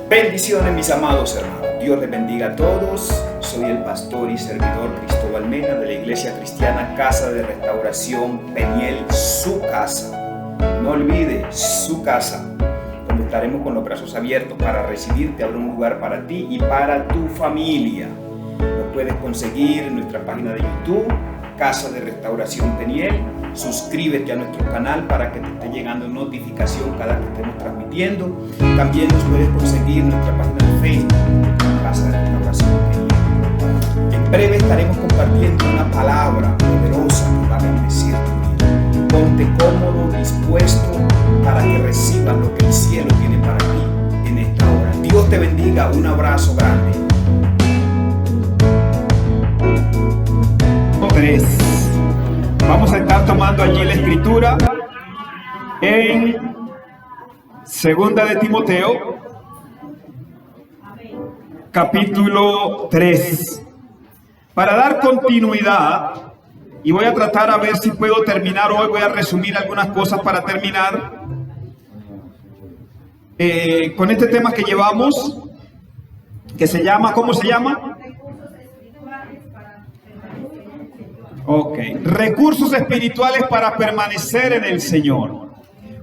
Bendiciones, mis amados hermanos. Dios les bendiga a todos. Soy el pastor y servidor Cristóbal Mena de la Iglesia Cristiana Casa de Restauración Peniel, su casa. No olvide, su casa, donde estaremos con los brazos abiertos para recibirte. Habrá un lugar para ti y para tu familia. Nos puedes conseguir en nuestra página de YouTube, Casa de Restauración Peniel. Suscríbete a nuestro canal para que te esté llegando notificación cada que estemos transmitiendo. También nos puedes conseguir en nuestra página de Facebook, Casa de Restauración Peniel. En breve estaremos compartiendo una palabra poderosa que va a bendecir tu vida. Ponte cómodo, dispuesto para que recibas lo que el cielo tiene para ti en esta hora. Dios te bendiga. Un abrazo grande. 3. Vamos a estar tomando allí la escritura en 2 de Timoteo, capítulo 3. Para dar continuidad, y voy a tratar a ver si puedo terminar hoy, voy a resumir algunas cosas para terminar con este tema que llevamos, que se llama, ¿cómo se llama? Ok, recursos espirituales para permanecer en el Señor.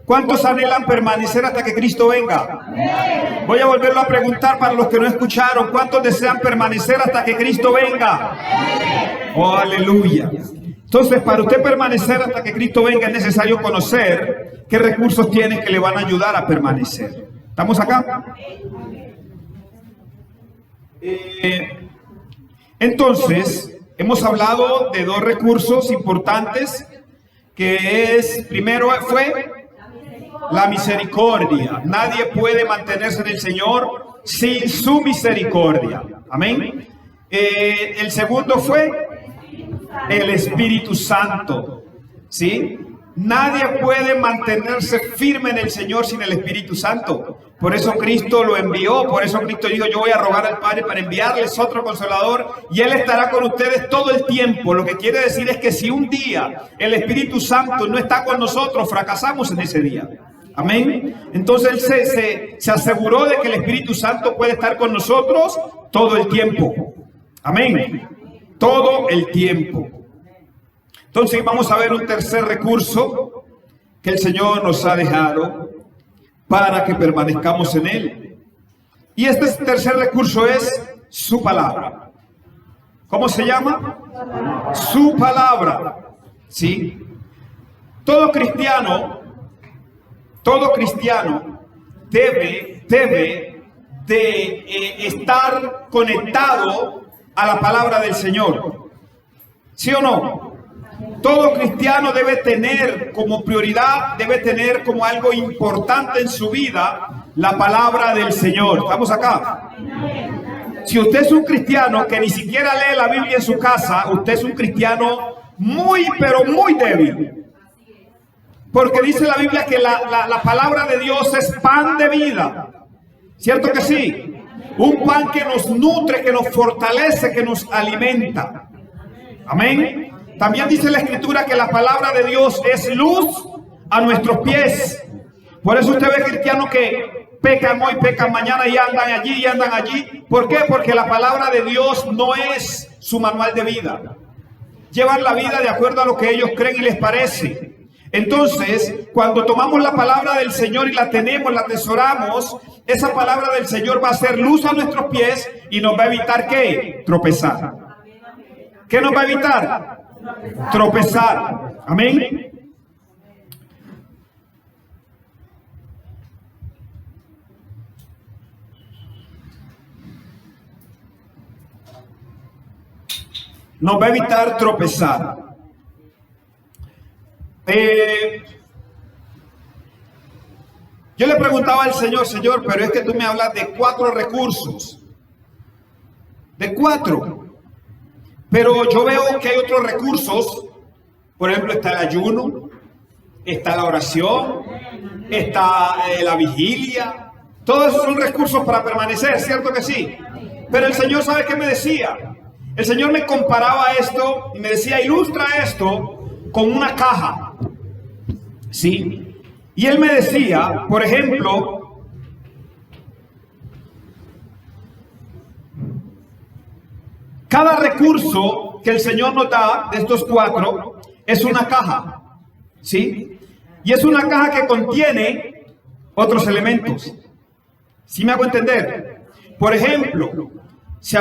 ¿Cuántos anhelan permanecer hasta que Cristo venga? Voy a volverlo a preguntar para los que no escucharon. ¿Cuántos desean permanecer hasta que Cristo venga? Oh, aleluya. Entonces, para usted permanecer hasta que Cristo venga es necesario conocer qué recursos tiene que le van a ayudar a permanecer. ¿Estamos acá? Entonces, hemos hablado de dos recursos importantes, que es, primero fue la misericordia. Nadie puede mantenerse en el Señor sin su misericordia. Amén. El segundo fue el Espíritu Santo. ¿Sí? Nadie puede mantenerse firme en el Señor sin el Espíritu Santo. Por eso Cristo lo envió, por eso Cristo dijo: yo voy a rogar al Padre para enviarles otro Consolador y Él estará con ustedes todo el tiempo. Lo que quiere decir es que si un día el Espíritu Santo no está con nosotros, fracasamos en ese día. Amén. Entonces Él se aseguró de que el Espíritu Santo puede estar con nosotros todo el tiempo. Amén. Todo el tiempo. Entonces vamos a ver un tercer recurso que el Señor nos ha dejado para que permanezcamos en Él. Y este tercer recurso es su palabra. ¿Cómo se llama? Su palabra. ¿Sí? Todo cristiano debe de estar conectado a la palabra del Señor. ¿Sí o no? Todo cristiano debe tener como prioridad, debe tener como algo importante en su vida la palabra del Señor. ¿Estamos acá? Si usted es un cristiano que ni siquiera lee la Biblia en su casa, usted es un cristiano muy, pero muy débil. Porque dice la Biblia que la palabra de Dios es pan de vida. ¿Cierto que sí? Un pan que nos nutre, que nos fortalece, que nos alimenta. Amén. También dice la Escritura que la palabra de Dios es luz a nuestros pies. Por eso usted ve cristianos que pecan hoy, pecan mañana y andan allí y andan allí. ¿Por qué? Porque la palabra de Dios no es su manual de vida. Llevan la vida de acuerdo a lo que ellos creen y les parece. Entonces, cuando tomamos la palabra del Señor y la tenemos, la atesoramos, esa palabra del Señor va a ser luz a nuestros pies y nos va a evitar ¿qué? Tropezar. ¿Qué nos va a evitar? Tropezar. Amén. Nos va a evitar tropezar. Yo le preguntaba al Señor: Señor, pero es que tú me hablas de 4 recursos. De 4. Pero yo veo que hay otros recursos. Por ejemplo, está el ayuno, está la oración, está la vigilia. Todos esos son recursos para permanecer, ¿cierto que sí? Pero el Señor, ¿sabe qué me decía? El Señor me comparaba esto y me decía: ilustra esto con una caja. ¿Sí? Y Él me decía, por ejemplo, Cada recurso que el Señor nos da de estos cuatro es una caja, ¿sí? Y es una caja que contiene otros elementos. ¿Sí me hago entender? Por ejemplo,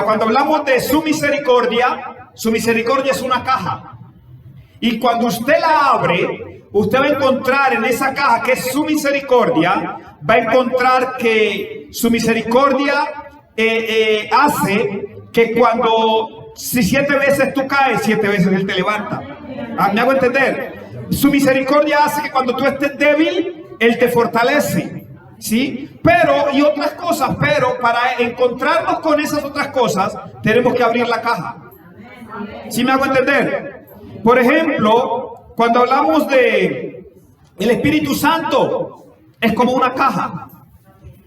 cuando hablamos de su misericordia es una caja. Y cuando usted la abre, usted va a encontrar en esa caja que es su misericordia, va a encontrar que su misericordia hace que si 7 veces tú caes, 7 veces Él te levanta. ¿Me hago entender? Su misericordia hace que cuando tú estés débil, Él te fortalece. ¿Sí? Y otras cosas, pero para encontrarnos con esas otras cosas, tenemos que abrir la caja. ¿Sí me hago entender? Por ejemplo, cuando hablamos de el Espíritu Santo, es como una caja.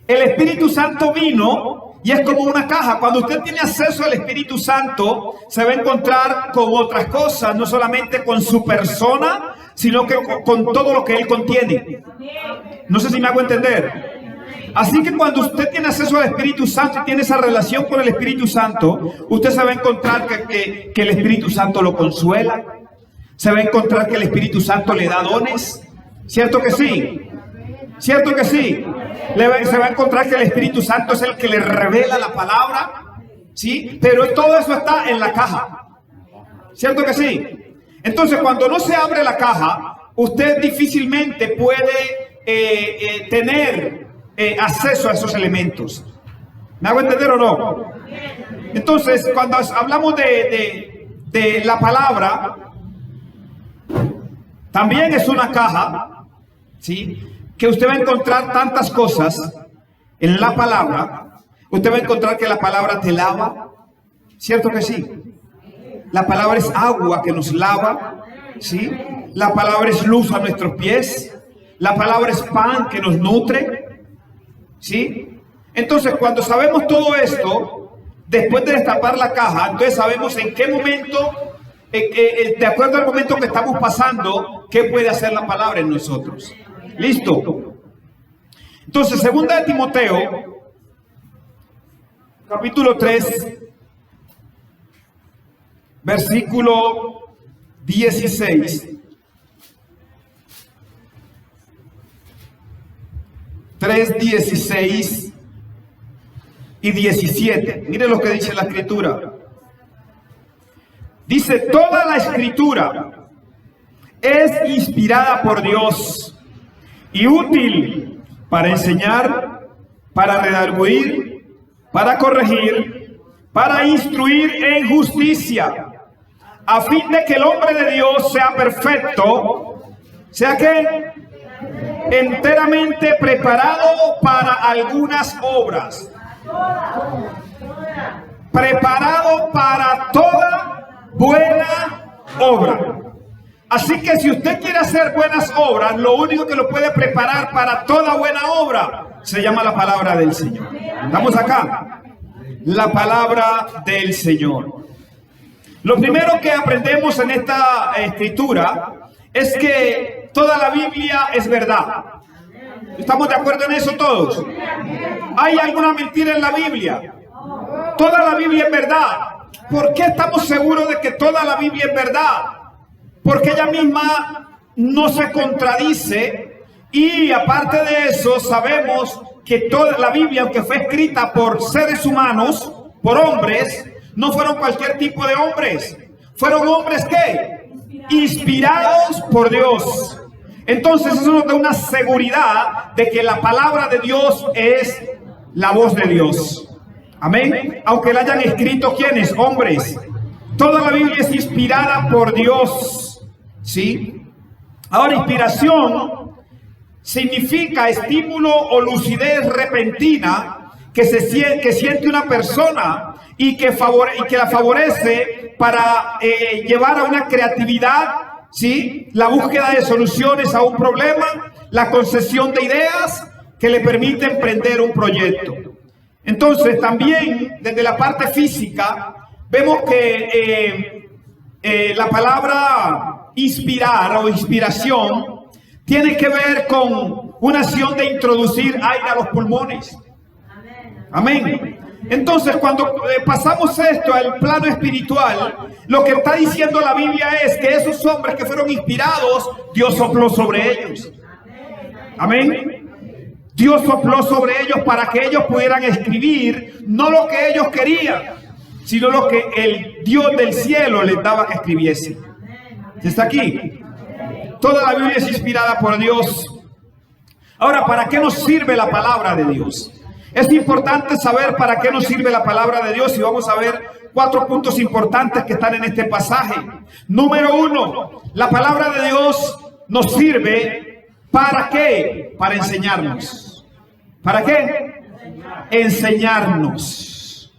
El Espíritu Santo vino y es como una caja. Cuando usted tiene acceso al Espíritu Santo, se va a encontrar con otras cosas, no solamente con su persona, sino que con todo lo que Él contiene. No sé si me hago entender. Así que cuando usted tiene acceso al Espíritu Santo y tiene esa relación con el Espíritu Santo, usted se va a encontrar que el Espíritu Santo lo consuela. Se va a encontrar que el Espíritu Santo le da dones. ¿Cierto que sí? ¿Cierto que sí? Se va a encontrar que el Espíritu Santo es el que le revela la palabra. ¿Sí? Pero todo eso está en la caja. ¿Cierto que sí? Entonces, cuando no se abre la caja, usted difícilmente puede tener acceso a esos elementos. ¿Me hago entender o no? Entonces, cuando hablamos de la palabra, también es una caja, ¿sí? Que usted va a encontrar tantas cosas en la palabra. Usted va a encontrar que la palabra te lava. ¿Cierto que sí? La palabra es agua que nos lava, ¿sí? La palabra es luz a nuestros pies. La palabra es pan que nos nutre, ¿sí? Entonces, cuando sabemos todo esto, después de destapar la caja, entonces sabemos en qué momento, de acuerdo al momento que estamos pasando, qué puede hacer la palabra en nosotros. ¿Listo? Entonces, 2 de Timoteo, capítulo 3, versículo 16. 3, 16 y 17. Mire lo que dice la Escritura. Dice: toda la Escritura es inspirada por Dios y útil para enseñar, para redarguir, para corregir, para instruir en justicia, a fin de que el hombre de Dios sea perfecto, sea que enteramente preparado para algunas obras. Preparado para toda buena obra. Así que si usted quiere hacer buenas obras, lo único que lo puede preparar para toda buena obra se llama la palabra del Señor. ¿Estamos acá? La palabra del Señor. Lo primero que aprendemos en esta escritura es que toda la Biblia es verdad. ¿Estamos de acuerdo en eso todos? ¿Hay alguna mentira en la Biblia? Toda la Biblia es verdad. ¿Por qué estamos seguros de que toda la Biblia es verdad? Porque ella misma no se contradice, y aparte de eso sabemos que toda la Biblia, aunque fue escrita por seres humanos, por hombres, no fueron cualquier tipo de hombres. Fueron hombres ¿qué? Inspirados por Dios. Entonces eso nos da una seguridad de que la palabra de Dios es la voz de Dios. Amén. Aunque la hayan escrito ¿quiénes? Hombres. Toda la Biblia es inspirada por Dios. ¿Sí? Ahora, inspiración significa estímulo o lucidez repentina que siente una persona y que la favorece para llevar a una creatividad, ¿sí? La búsqueda de soluciones a un problema, la concesión de ideas que le permiten emprender un proyecto. Entonces, también desde la parte física, vemos que la palabra inspirar o inspiración tiene que ver con una acción de introducir aire a los pulmones. Amén. Entonces, cuando pasamos esto al plano espiritual, lo que está diciendo la Biblia es que esos hombres que fueron inspirados, Dios sopló sobre ellos. Amén. Dios sopló sobre ellos para que ellos pudieran escribir no lo que ellos querían, sino lo que el Dios del cielo les daba que escribiese. ¿Está aquí? Toda la Biblia es inspirada por Dios. Ahora, ¿para qué nos sirve la palabra de Dios? Es importante saber para qué nos sirve la palabra de Dios y vamos a ver 4 puntos importantes que están en este pasaje. Número 1, la palabra de Dios nos sirve ¿para qué? Para enseñarnos. ¿Para qué? Enseñarnos.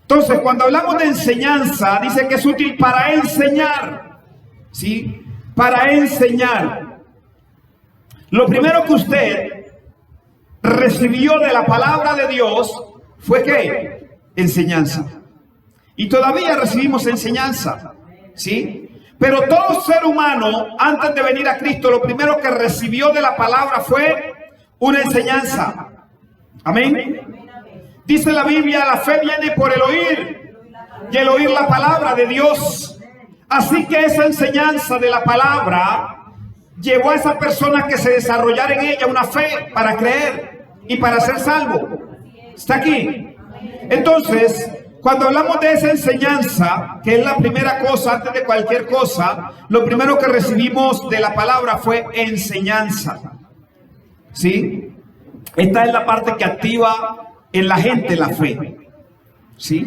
Entonces, cuando hablamos de enseñanza, dice que es útil para enseñar. ¿Sí? Para enseñar. Lo primero que usted recibió de la palabra de Dios fue ¿qué? Enseñanza. Y todavía recibimos enseñanza, ¿sí? Pero todo ser humano, antes de venir a Cristo, lo primero que recibió de la palabra fue una enseñanza. Amén. Dice la Biblia, la fe viene por el oír, y el oír la palabra de Dios. Así que esa enseñanza de la palabra llevó a esa persona que se desarrollara en ella una fe para creer y para ser salvo. ¿Está aquí? Entonces, cuando hablamos de esa enseñanza, que es la primera cosa antes de cualquier cosa, lo primero que recibimos de la palabra fue enseñanza. ¿Sí? Esta es la parte que activa en la gente la fe. ¿Sí?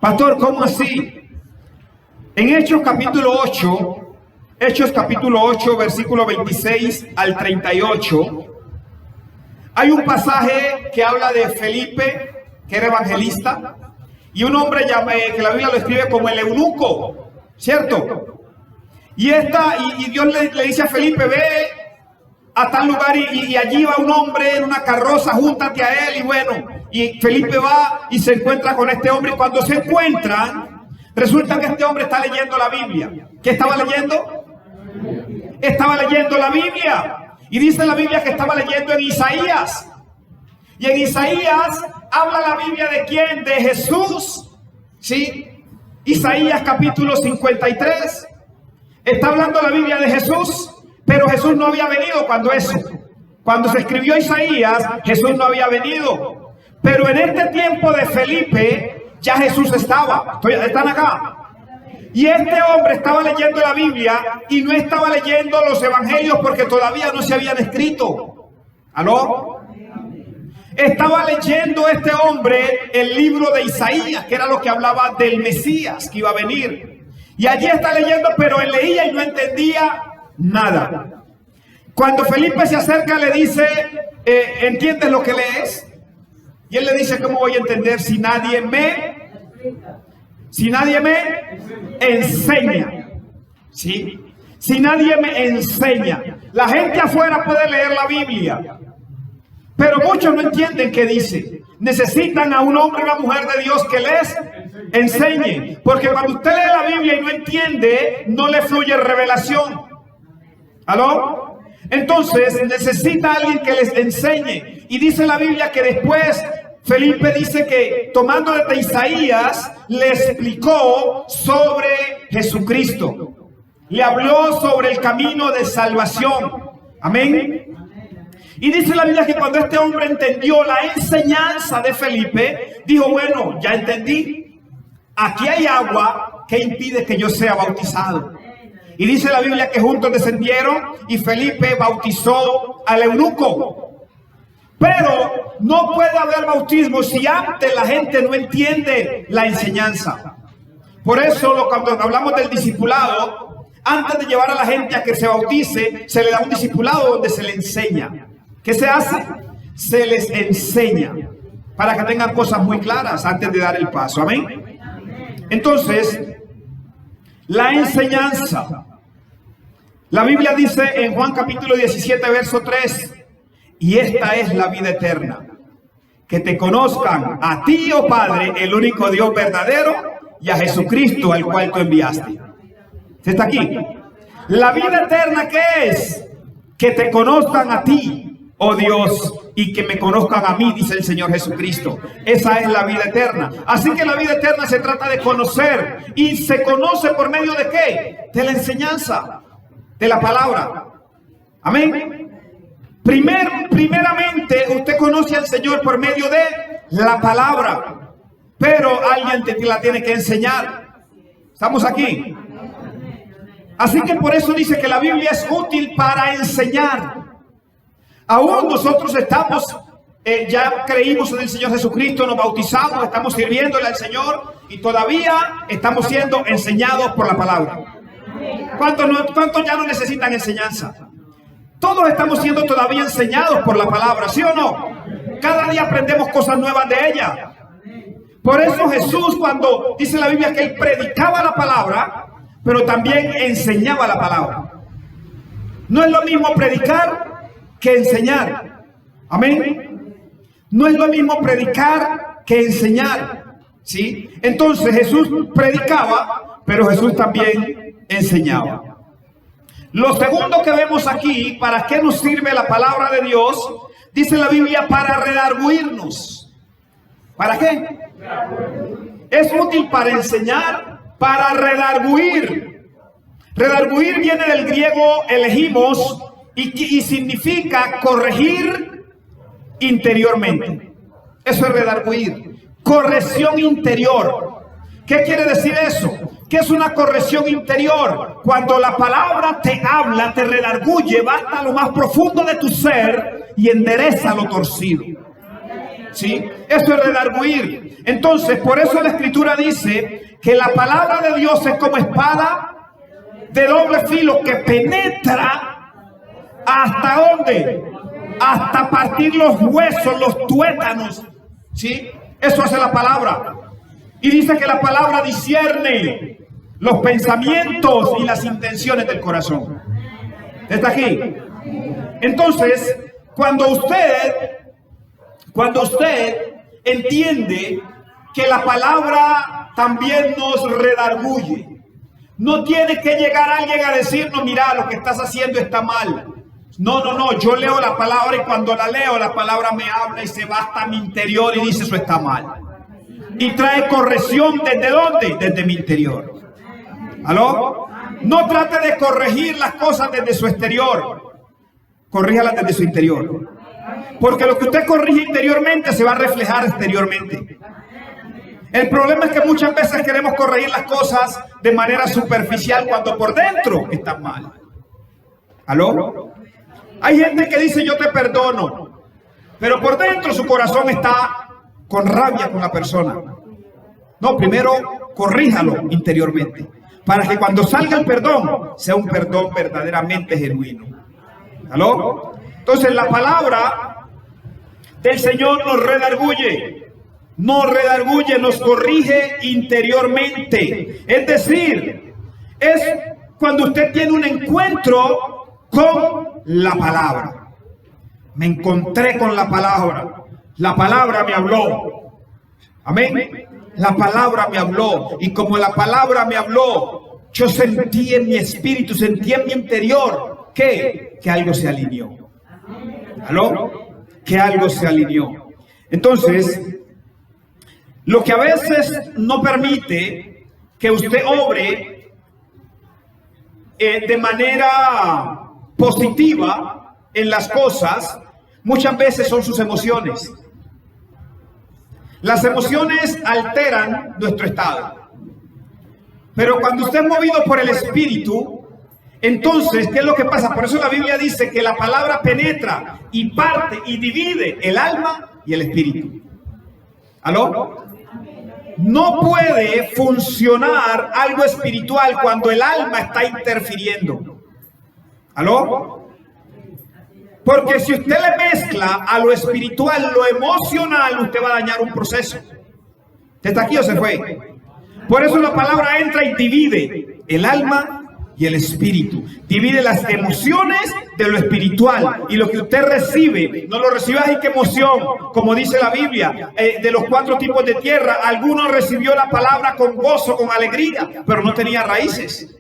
Pastor, ¿cómo así? En Hechos capítulo 8, versículo 26 al 38, hay un pasaje que habla de Felipe, que era evangelista, y un hombre que la Biblia lo escribe como el eunuco, ¿cierto? Y Dios le dice a Felipe, ve a tal lugar y allí va un hombre en una carroza, júntate a él, y bueno, y Felipe va y se encuentra con este hombre, y cuando se encuentran, resulta que este hombre está leyendo la Biblia. ¿Qué estaba leyendo? Estaba leyendo la Biblia. Y dice la Biblia que estaba leyendo en Isaías. Y en Isaías habla la Biblia de ¿quién? De Jesús. ¿Sí? Isaías capítulo 53. Está hablando la Biblia de Jesús. Pero Jesús no había venido cuando se escribió Isaías, Jesús no había venido. Pero en este tiempo de Felipe, ya Jesús estaba. ¿Están acá? Y este hombre estaba leyendo la Biblia y no estaba leyendo los evangelios porque todavía no se habían escrito. ¿Aló? Estaba leyendo este hombre el libro de Isaías, que era lo que hablaba del Mesías que iba a venir. Y allí está leyendo, pero él leía y no entendía nada. Cuando Felipe se acerca le dice, ¿entiendes lo que lees? Y él le dice, ¿cómo voy a entender si nadie me enseña? ¿Sí? Si nadie me enseña. La gente afuera puede leer la Biblia, pero muchos no entienden qué dice. Necesitan a un hombre o una mujer de Dios que les enseñe, porque cuando usted lee la Biblia y no entiende, no le fluye revelación. ¿Aló? Entonces necesita a alguien que les enseñe. Y dice la Biblia que después Felipe dice que tomando desde Isaías le explicó sobre Jesucristo. Le habló sobre el camino de salvación. Amén. Y dice la Biblia que cuando este hombre entendió la enseñanza de Felipe, dijo, bueno, ya entendí. Aquí hay agua que impide que yo sea bautizado. Y dice la Biblia que juntos descendieron y Felipe bautizó al eunuco. Pero no puede haber bautismo si antes la gente no entiende la enseñanza. Por eso cuando hablamos del discipulado, antes de llevar a la gente a que se bautice, se le da un discipulado donde se le enseña. ¿Qué se hace? Se les enseña para que tengan cosas muy claras antes de dar el paso. Amén. Entonces, la enseñanza. La Biblia dice en Juan capítulo 17, verso 3, y esta es la vida eterna, que te conozcan a ti, oh Padre, el único Dios verdadero, y a Jesucristo, al cual tú enviaste. ¿Está aquí? La vida eterna, ¿qué es? Que te conozcan a ti. oh Dios, y que me conozcan a mí, dice el Señor Jesucristo. Esa es la vida eterna. Así que la vida eterna se trata de conocer. ¿Y se conoce por medio de qué? De la enseñanza, de la palabra. Amén. Primeramente, usted conoce al Señor por medio de la palabra, pero alguien te la tiene que enseñar. ¿Estamos aquí? Así que por eso dice que la Biblia es útil para enseñar. Aún nosotros estamos, ya creímos en el Señor Jesucristo, nos bautizamos, estamos sirviéndole al Señor y todavía estamos siendo enseñados por la palabra. ¿Cuántos ya no necesitan enseñanza? Todos estamos siendo todavía enseñados por la palabra, ¿sí o no? Cada día aprendemos cosas nuevas de ella. Por eso Jesús, cuando dice la Biblia que él predicaba la palabra, pero también enseñaba la palabra. No es lo mismo predicar que enseñar. Amén. No es lo mismo predicar que enseñar. ¿Sí? Entonces Jesús predicaba, pero Jesús también enseñaba. Lo segundo que vemos aquí, ¿para qué nos sirve la palabra de Dios? Dice la Biblia, para redarguirnos. ¿Para qué? Es útil para enseñar, para redarguir. Redarguir viene del griego elegimos y significa corregir interiormente. Eso es redarguir. Corrección interior. ¿Qué quiere decir eso? ¿Qué es una corrección interior? Cuando la palabra te habla, te redarguye, va hasta lo más profundo de tu ser y endereza lo torcido. ¿Sí? Eso es redarguir. Entonces, por eso la Escritura dice que la palabra de Dios es como espada de doble filo que penetra ¿hasta dónde? Hasta partir los huesos, los tuétanos. ¿Sí? Eso hace la palabra. Y dice que la palabra discierne los pensamientos y las intenciones del corazón. ¿Está aquí? Entonces, cuando usted entiende que la palabra también nos redarguye, no tiene que llegar alguien a decirnos, mira, lo que estás haciendo está mal. No, yo leo la palabra y cuando la leo, la palabra me habla y se va hasta mi interior y dice, eso está mal. Y trae corrección, ¿desde dónde? Desde mi interior. ¿Aló? No trate de corregir las cosas desde su exterior. Corríjalas desde su interior. Porque lo que usted corrige interiormente se va a reflejar exteriormente. El problema es que muchas veces queremos corregir las cosas de manera superficial cuando por dentro están mal. ¿Aló? Hay gente que dice yo te perdono, pero por dentro su corazón está con rabia con la persona. No, primero corríjalo interiormente, para que cuando salga el perdón, sea un perdón verdaderamente genuino. ¿Aló? Entonces la palabra del Señor nos redarguye, nos corrige interiormente. Es decir, es cuando usted tiene un encuentro con la palabra. Me encontré con la palabra me habló. Amén. La palabra me habló. Y como la palabra me habló, yo sentí en mi espíritu, sentí en mi interior que algo se alineó. ¿Aló? Que algo se alineó. Entonces, lo que a veces no permite que usted obre de manera positiva en las cosas, muchas veces son sus emociones. Las emociones alteran nuestro estado. Pero cuando usted es movido por el Espíritu, entonces, ¿qué es lo que pasa? Por eso la Biblia dice que la palabra penetra y parte y divide el alma y el espíritu. ¿Aló? No puede funcionar algo espiritual cuando el alma está interfiriendo. ¿Aló? Porque si usted le mezcla a lo espiritual, lo emocional, usted va a dañar un proceso. ¿Usted está aquí o se fue? Por eso la palabra entra y divide el alma y el espíritu. Divide las emociones de lo espiritual. Y lo que usted recibe, no lo recibe así que emoción, como dice la Biblia, de los 4 tipos de tierra. Algunos recibió la palabra con gozo, con alegría, pero no tenía raíces.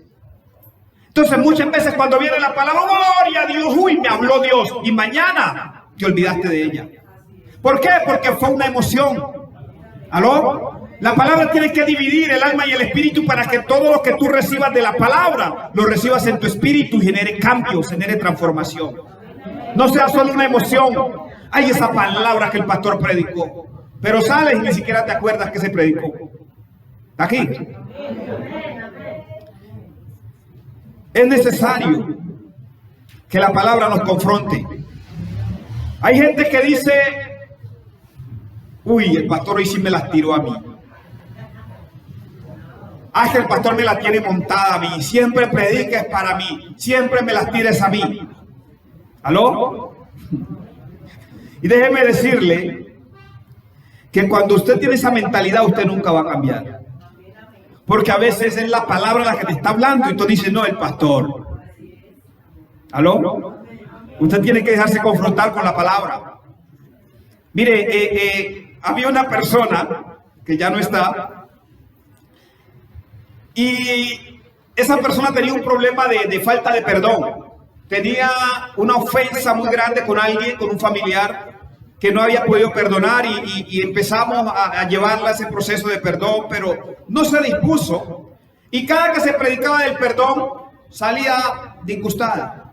Entonces muchas veces cuando viene la palabra, gloria a Dios, uy, me habló Dios, y mañana te olvidaste de ella. ¿Por qué? Porque fue una emoción. ¿Aló? La palabra tiene que dividir el alma y el espíritu para que todo lo que tú recibas de la palabra lo recibas en tu espíritu y genere cambios, genere transformación. No sea solo una emoción. Hay esa palabra que el pastor predicó, pero sales y ni siquiera te acuerdas que se predicó. ¿Está aquí? Es necesario que la palabra nos confronte. Hay gente que dice, uy, el pastor hoy sí me las tiró a mí. Ah, que el pastor me la tiene montada a mí. Siempre predica es para mí. Siempre me las tires a mí. ¿Aló? Y déjeme decirle que cuando usted tiene esa mentalidad, usted nunca va a cambiar. Porque a veces es la palabra la que te está hablando y tú dices, no, el pastor. ¿Aló? Usted tiene que dejarse confrontar con la palabra. Mire, había una persona que ya no está. Y esa persona tenía un problema de falta de perdón. Tenía una ofensa muy grande con alguien, con un familiar, que no había podido perdonar y empezamos a llevarla a ese proceso de perdón, pero no se dispuso. Y cada que se predicaba del perdón, salía disgustada,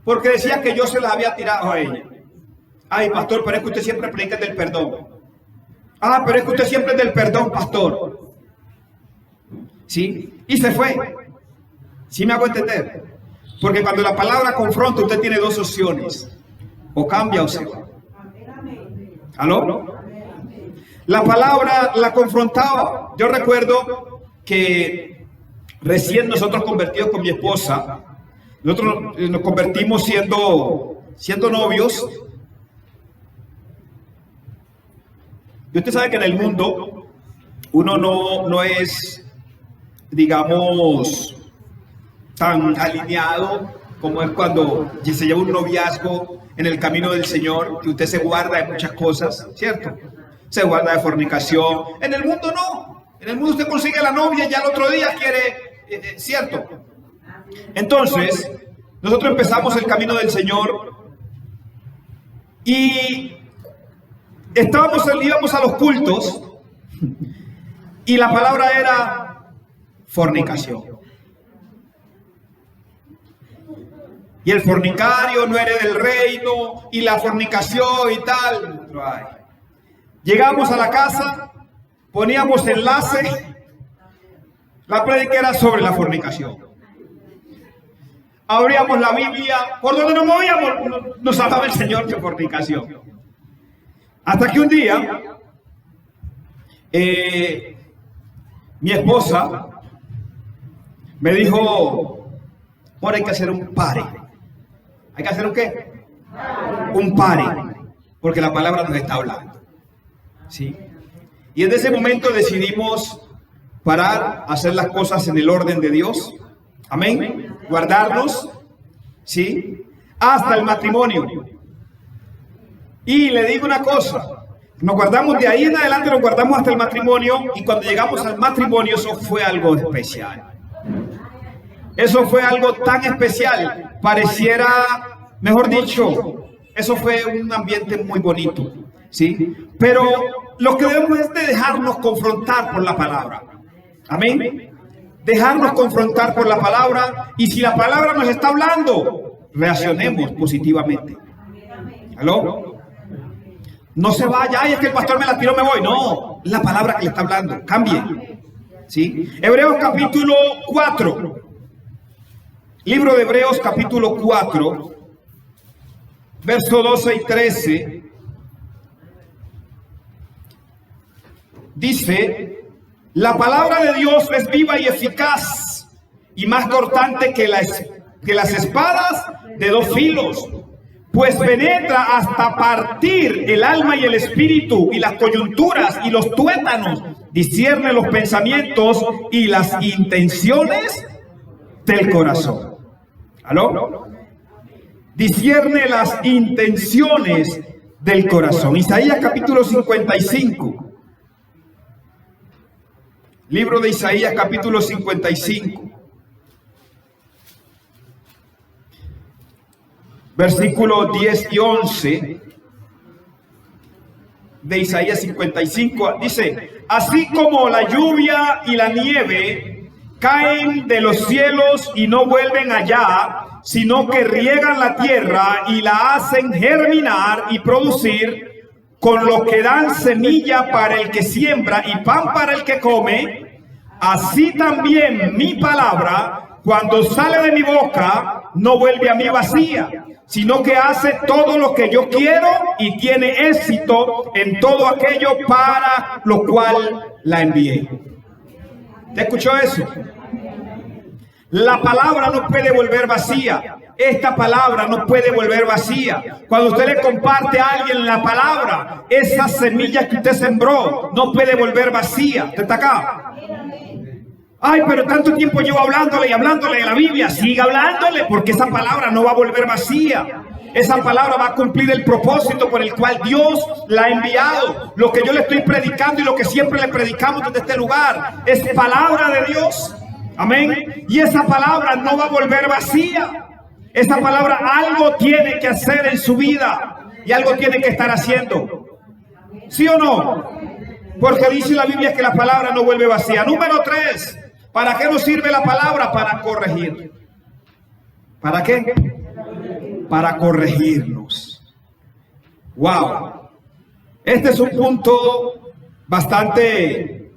porque decía que yo se las había tirado a ella. Ay, pastor, pero es que usted siempre predica del perdón. Ah, pero es que usted siempre es del perdón, pastor. ¿Sí? Y se fue. ¿Sí me hago entender? Porque cuando la palabra confronta, usted tiene dos opciones. O cambia o se va. ¿Aló? La palabra la confrontaba. Yo recuerdo que recién nosotros convertidos con mi esposa, nosotros nos convertimos siendo novios. Y usted sabe que en el mundo uno no es, digamos, tan alineado como es cuando se lleva un noviazgo en el camino del Señor, que usted se guarda de muchas cosas, ¿cierto? Se guarda de fornicación. En el mundo no. En el mundo usted consigue la novia y ya el otro día quiere, ¿cierto? Entonces, nosotros empezamos el camino del Señor y íbamos a los cultos y la palabra era fornicación. Y el fornicario no hereda del reino, y la fornicación y tal. Ay. Llegamos a la casa, poníamos enlace, la prédica era sobre la fornicación. Abríamos la Biblia, por donde nos movíamos, nos hablaba el Señor de fornicación. Hasta que un día, mi esposa me dijo, ahora hay que hacer un pare. ¿Hay que hacer un qué? Un pare, porque la palabra nos está hablando. ¿Sí? Y en ese momento decidimos parar, hacer las cosas en el orden de Dios. Amén. Guardarnos, ¿sí? Hasta el matrimonio. Y le digo una cosa, nos guardamos de ahí en adelante, nos guardamos hasta el matrimonio, y cuando llegamos al matrimonio eso fue algo especial. Eso fue algo tan especial, pareciera, mejor dicho, eso fue un ambiente muy bonito, ¿sí? Pero lo que debemos es de dejarnos confrontar por la palabra. Amén. Dejarnos confrontar por la palabra, y si la palabra nos está hablando, reaccionemos positivamente. ¿Aló? No se vaya, ay, es que el pastor me la tiró, me voy. No, la palabra que le está hablando, cambie. ¿Sí? Hebreos capítulo 4. Libro de Hebreos capítulo 4, verso 12 y 13. Dice, la palabra de Dios es viva y eficaz y más cortante que las espadas de dos filos, pues penetra hasta partir el alma y el espíritu y las coyunturas y los tuétanos, discierne los pensamientos y las intenciones del corazón. ¿Aló? Discierne las intenciones del corazón. Isaías capítulo 55. Libro de Isaías capítulo 55. versículos 10 y 11 de Isaías 55, dice: así como la lluvia y la nieve caen de los cielos y no vuelven allá, sino que riegan la tierra y la hacen germinar y producir, con lo que dan semilla para el que siembra y pan para el que come, así también mi palabra, cuando sale de mi boca, no vuelve a mí vacía, sino que hace todo lo que yo quiero y tiene éxito en todo aquello para lo cual la envié. ¿Te escuchó eso? La palabra no puede volver vacía. Esta palabra no puede volver vacía. Cuando usted le comparte a alguien la palabra, esa semilla que usted sembró no puede volver vacía. ¿Usted está acá? Ay, pero tanto tiempo llevo hablándole y hablándole de la Biblia. Siga hablándole, porque esa palabra no va a volver vacía. Esa palabra va a cumplir el propósito por el cual Dios la ha enviado. Lo que yo le estoy predicando y lo que siempre le predicamos desde este lugar es palabra de Dios. Amén. Y esa palabra no va a volver vacía. Esa palabra algo tiene que hacer en su vida y algo tiene que estar haciendo. ¿Sí o no? Porque dice la Biblia que la palabra no vuelve vacía. Número 3. ¿Para qué nos sirve la palabra? Para corregir. ¿Para qué? Para corregirnos. Wow. Este es un punto bastante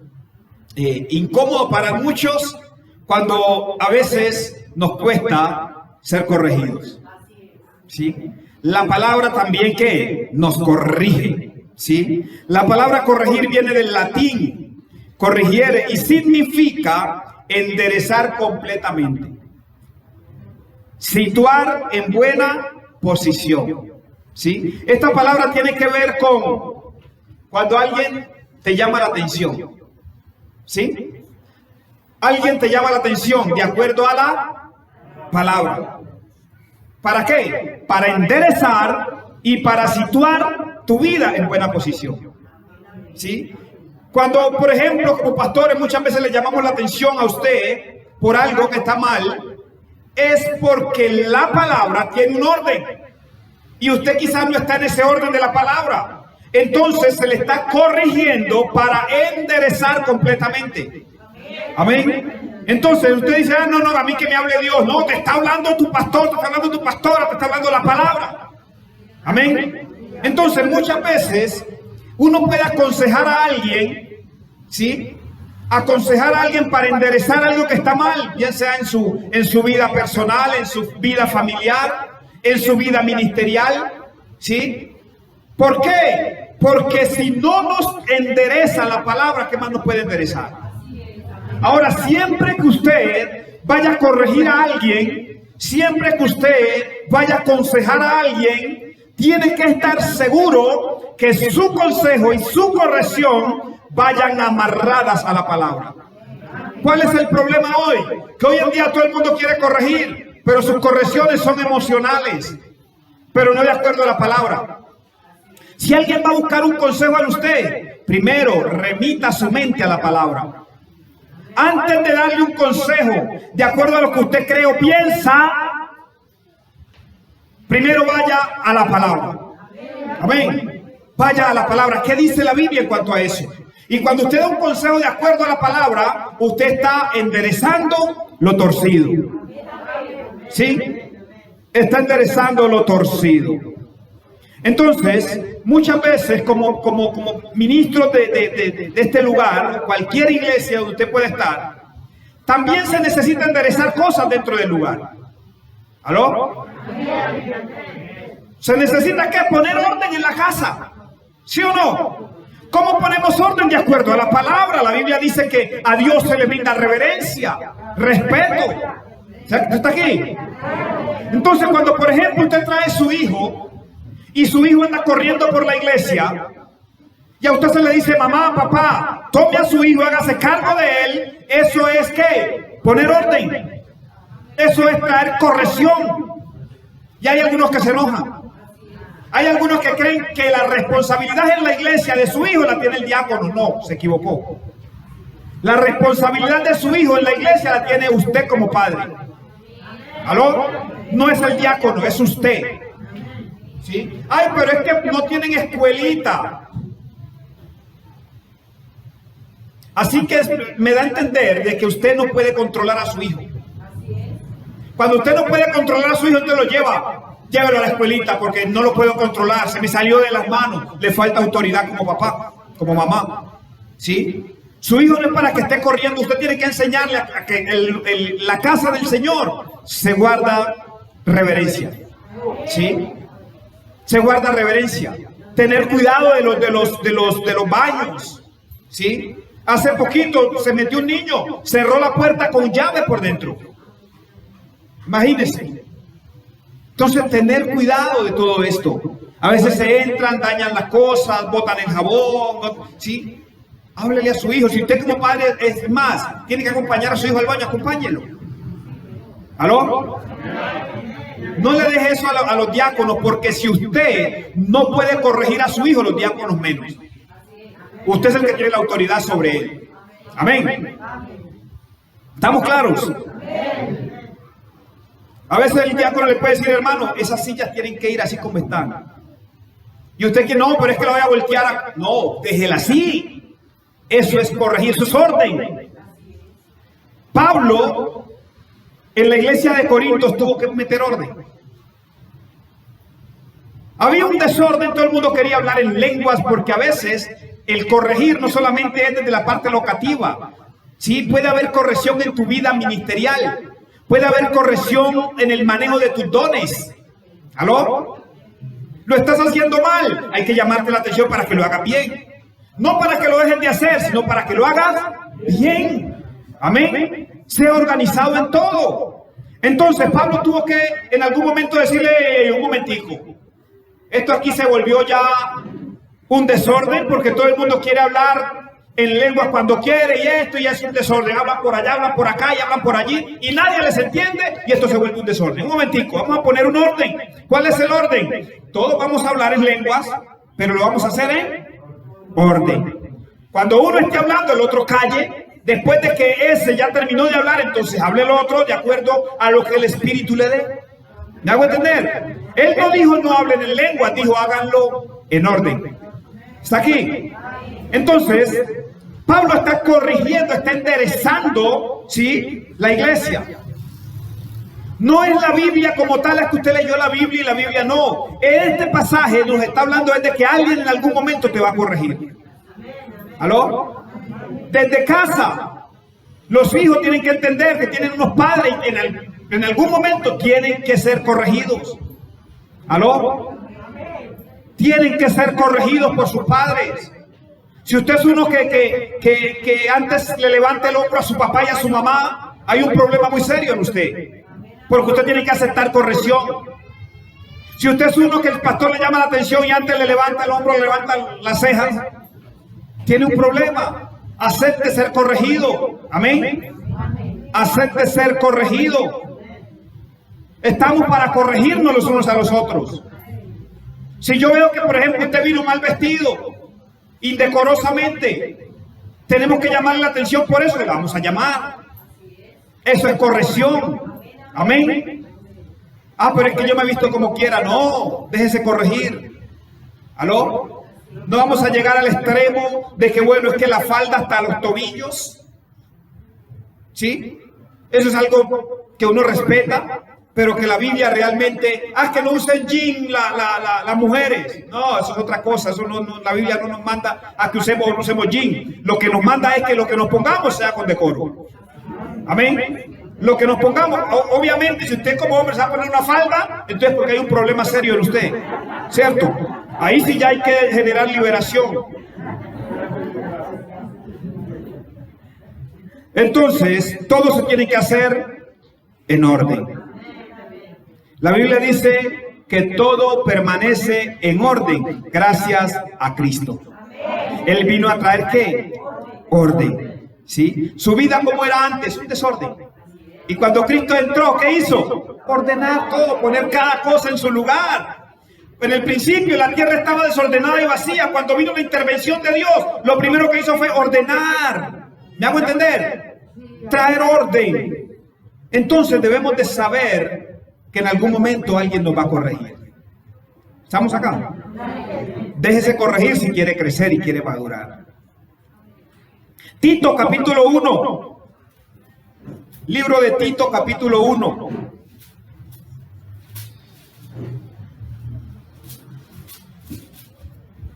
incómodo para muchos, cuando a veces nos cuesta ser corregidos. ¿Sí? La palabra también que nos corrige. ¿Sí? La palabra corregir viene del latín corrigere y significa enderezar completamente, situar en buena posición. ¿Sí? Esta palabra tiene que ver con cuando alguien te llama la atención. ¿Sí? Alguien te llama la atención de acuerdo a la palabra. ¿Para qué? Para enderezar y para situar tu vida en buena posición. ¿Sí? Cuando, por ejemplo, como pastores muchas veces le llamamos la atención a usted por algo que está mal, es porque la palabra tiene un orden y usted quizás no está en ese orden de la palabra. Entonces se le está corrigiendo para enderezar completamente. Amén. Entonces usted dice: ah, no, a mí que me hable Dios. No, te está hablando tu pastor, te está hablando tu pastora, te está hablando la palabra. Amén. Entonces muchas veces uno puede aconsejar a alguien, ¿sí? Aconsejar a alguien para enderezar algo que está mal, ya sea en su vida personal, en su vida familiar, en su vida ministerial, ¿sí? ¿Por qué? Porque si no nos endereza la palabra, ¿qué más nos puede enderezar? Ahora, siempre que usted vaya a corregir a alguien, siempre que usted vaya a aconsejar a alguien, tiene que estar seguro que su consejo y su corrección vayan amarradas a la palabra. ¿Cuál es el problema hoy? Que hoy en día todo el mundo quiere corregir, pero sus correcciones son emocionales, pero no de acuerdo a la palabra. Si alguien va a buscar un consejo a usted, primero remita su mente a la palabra. Antes de darle un consejo de acuerdo a lo que usted cree o piensa, primero vaya a la palabra. Amén. Vaya a la palabra. ¿Qué dice la Biblia en cuanto a eso? Y cuando usted da un consejo de acuerdo a la palabra, usted está enderezando lo torcido. ¿Sí? Está enderezando lo torcido. Entonces, muchas veces como ministros de este lugar, cualquier iglesia donde usted pueda estar, también se necesita enderezar cosas dentro del lugar. ¿Aló? Se necesita que poner orden en la casa. ¿Sí o no? ¿Cómo ponemos orden? De acuerdo a la palabra. La Biblia dice que a Dios se le brinda reverencia, respeto. ¿Está aquí? Entonces, cuando por ejemplo usted trae a su hijo y su hijo anda corriendo por la iglesia, y a usted se le dice: mamá, papá, tome a su hijo, hágase cargo de él. Eso es ¿qué? Poner orden. Eso es traer corrección. Y hay algunos que se enojan. Hay algunos que creen que la responsabilidad en la iglesia de su hijo la tiene el diácono. No, se equivocó. La responsabilidad de su hijo en la iglesia la tiene usted como padre. ¿Aló? No es el diácono, es usted. ¿Sí? Ay, pero es que no tienen escuelita. Así que me da a entender de que usted no puede controlar a su hijo. Cuando usted no puede controlar a su hijo, usted lo lleva. Llévelo a la escuelita porque no lo puedo controlar. Se me salió de las manos. Le falta autoridad como papá, como mamá. ¿Sí? Su hijo no es para que esté corriendo. Usted tiene que enseñarle a que la casa del Señor se guarda reverencia. ¿Sí? Se guarda reverencia. Tener cuidado de los baños. ¿Sí? Hace poquito se metió un niño, cerró la puerta con llave por dentro. Imagínense. Entonces, tener cuidado de todo esto. A veces se entran, dañan las cosas, botan el jabón. ¿Sí? Háblele a su hijo. Si usted como padre, es más, tiene que acompañar a su hijo al baño, acompáñelo. ¿Aló? No le deje eso a los diáconos, porque si usted no puede corregir a su hijo, los diáconos menos. Usted es el que tiene la autoridad sobre él. Amén. ¿Estamos claros? A veces el diácono le puede decir, hermano, esas sillas tienen que ir así como están. Y usted que no, pero es que la voy a voltear. No, déjela así. Eso es corregir, eso es orden. Pablo, en la iglesia de Corintios, tuvo que meter orden. Había un desorden, todo el mundo quería hablar en lenguas, porque a veces el corregir no solamente es desde la parte locativa. Sí, puede haber corrección en tu vida ministerial. Puede haber corrección en el manejo de tus dones. ¿Aló? Lo estás haciendo mal. Hay que llamarte la atención para que lo hagas bien. No para que lo dejen de hacer, sino para que lo hagas bien. Amén. Sea organizado en todo. Entonces Pablo tuvo que en algún momento decirle, un momentico, esto aquí se volvió ya un desorden, porque todo el mundo quiere hablar en lenguas cuando quiere, y esto ya es un desorden. Hablan por allá, hablan por acá y hablan por allí, y nadie les entiende, y esto se vuelve un desorden. Un momentico, vamos a poner un orden. ¿Cuál es el orden? Todos vamos a hablar en lenguas, pero lo vamos a hacer en orden. Cuando uno esté hablando, el otro calle. Después de que ese ya terminó de hablar, entonces hable el otro de acuerdo a lo que el Espíritu le dé. ¿Me hago entender? Él no dijo no hablen en lenguas, dijo háganlo en orden. ¿Está aquí? Entonces, Pablo está corrigiendo, está enderezando, ¿sí?, la iglesia. No es la Biblia como tal, es que usted leyó la Biblia y la Biblia no. En este pasaje nos está hablando de que alguien en algún momento te va a corregir. ¿Aló? Desde casa, los hijos tienen que entender que tienen unos padres y en algún momento tienen que ser corregidos. ¿Aló? Tienen que ser corregidos por sus padres. Si usted es uno que antes le levanta el hombro a su papá y a su mamá, hay un problema muy serio en usted, porque usted tiene que aceptar corrección. Si usted es uno que el pastor le llama la atención y antes le levanta el hombro, le levanta las cejas, tiene un problema. Acepte ser corregido. Amén. Acepte ser corregido. Estamos para corregirnos los unos a los otros. Si yo veo que, por ejemplo, usted vino mal vestido, indecorosamente, tenemos que llamarle la atención por eso, le vamos a llamar. Eso es corrección. Amén. Ah, pero es que yo me he visto como quiera. No, déjese corregir. ¿Aló? No vamos a llegar al extremo de que, bueno, es que la falda hasta los tobillos. ¿Sí? Eso es algo que uno respeta, pero que la Biblia realmente, que no usen jean las mujeres. No, eso es otra cosa. Eso no, la Biblia no nos manda a que usemos jean. Lo que nos manda es que lo que nos pongamos sea con decoro. Amén. Lo que nos pongamos, obviamente, si usted como hombre se va a poner una falda, entonces porque hay un problema serio en usted, ¿cierto? Ahí sí ya hay que generar liberación. Entonces, todo se tiene que hacer en orden. La Biblia dice que todo permanece en orden gracias a Cristo. Él vino a traer ¿qué? Orden. ¿Sí? Su vida como era antes, un desorden. Y cuando Cristo entró, ¿qué hizo? Ordenar todo, poner cada cosa en su lugar. En el principio la tierra estaba desordenada y vacía. Cuando vino la intervención de Dios, lo primero que hizo fue ordenar. ¿Me hago entender? Traer orden. Entonces debemos de saber que en algún momento alguien nos va a corregir. ¿Estamos acá? Déjese corregir si quiere crecer y quiere madurar. Tito capítulo 1. Libro de Tito capítulo 1.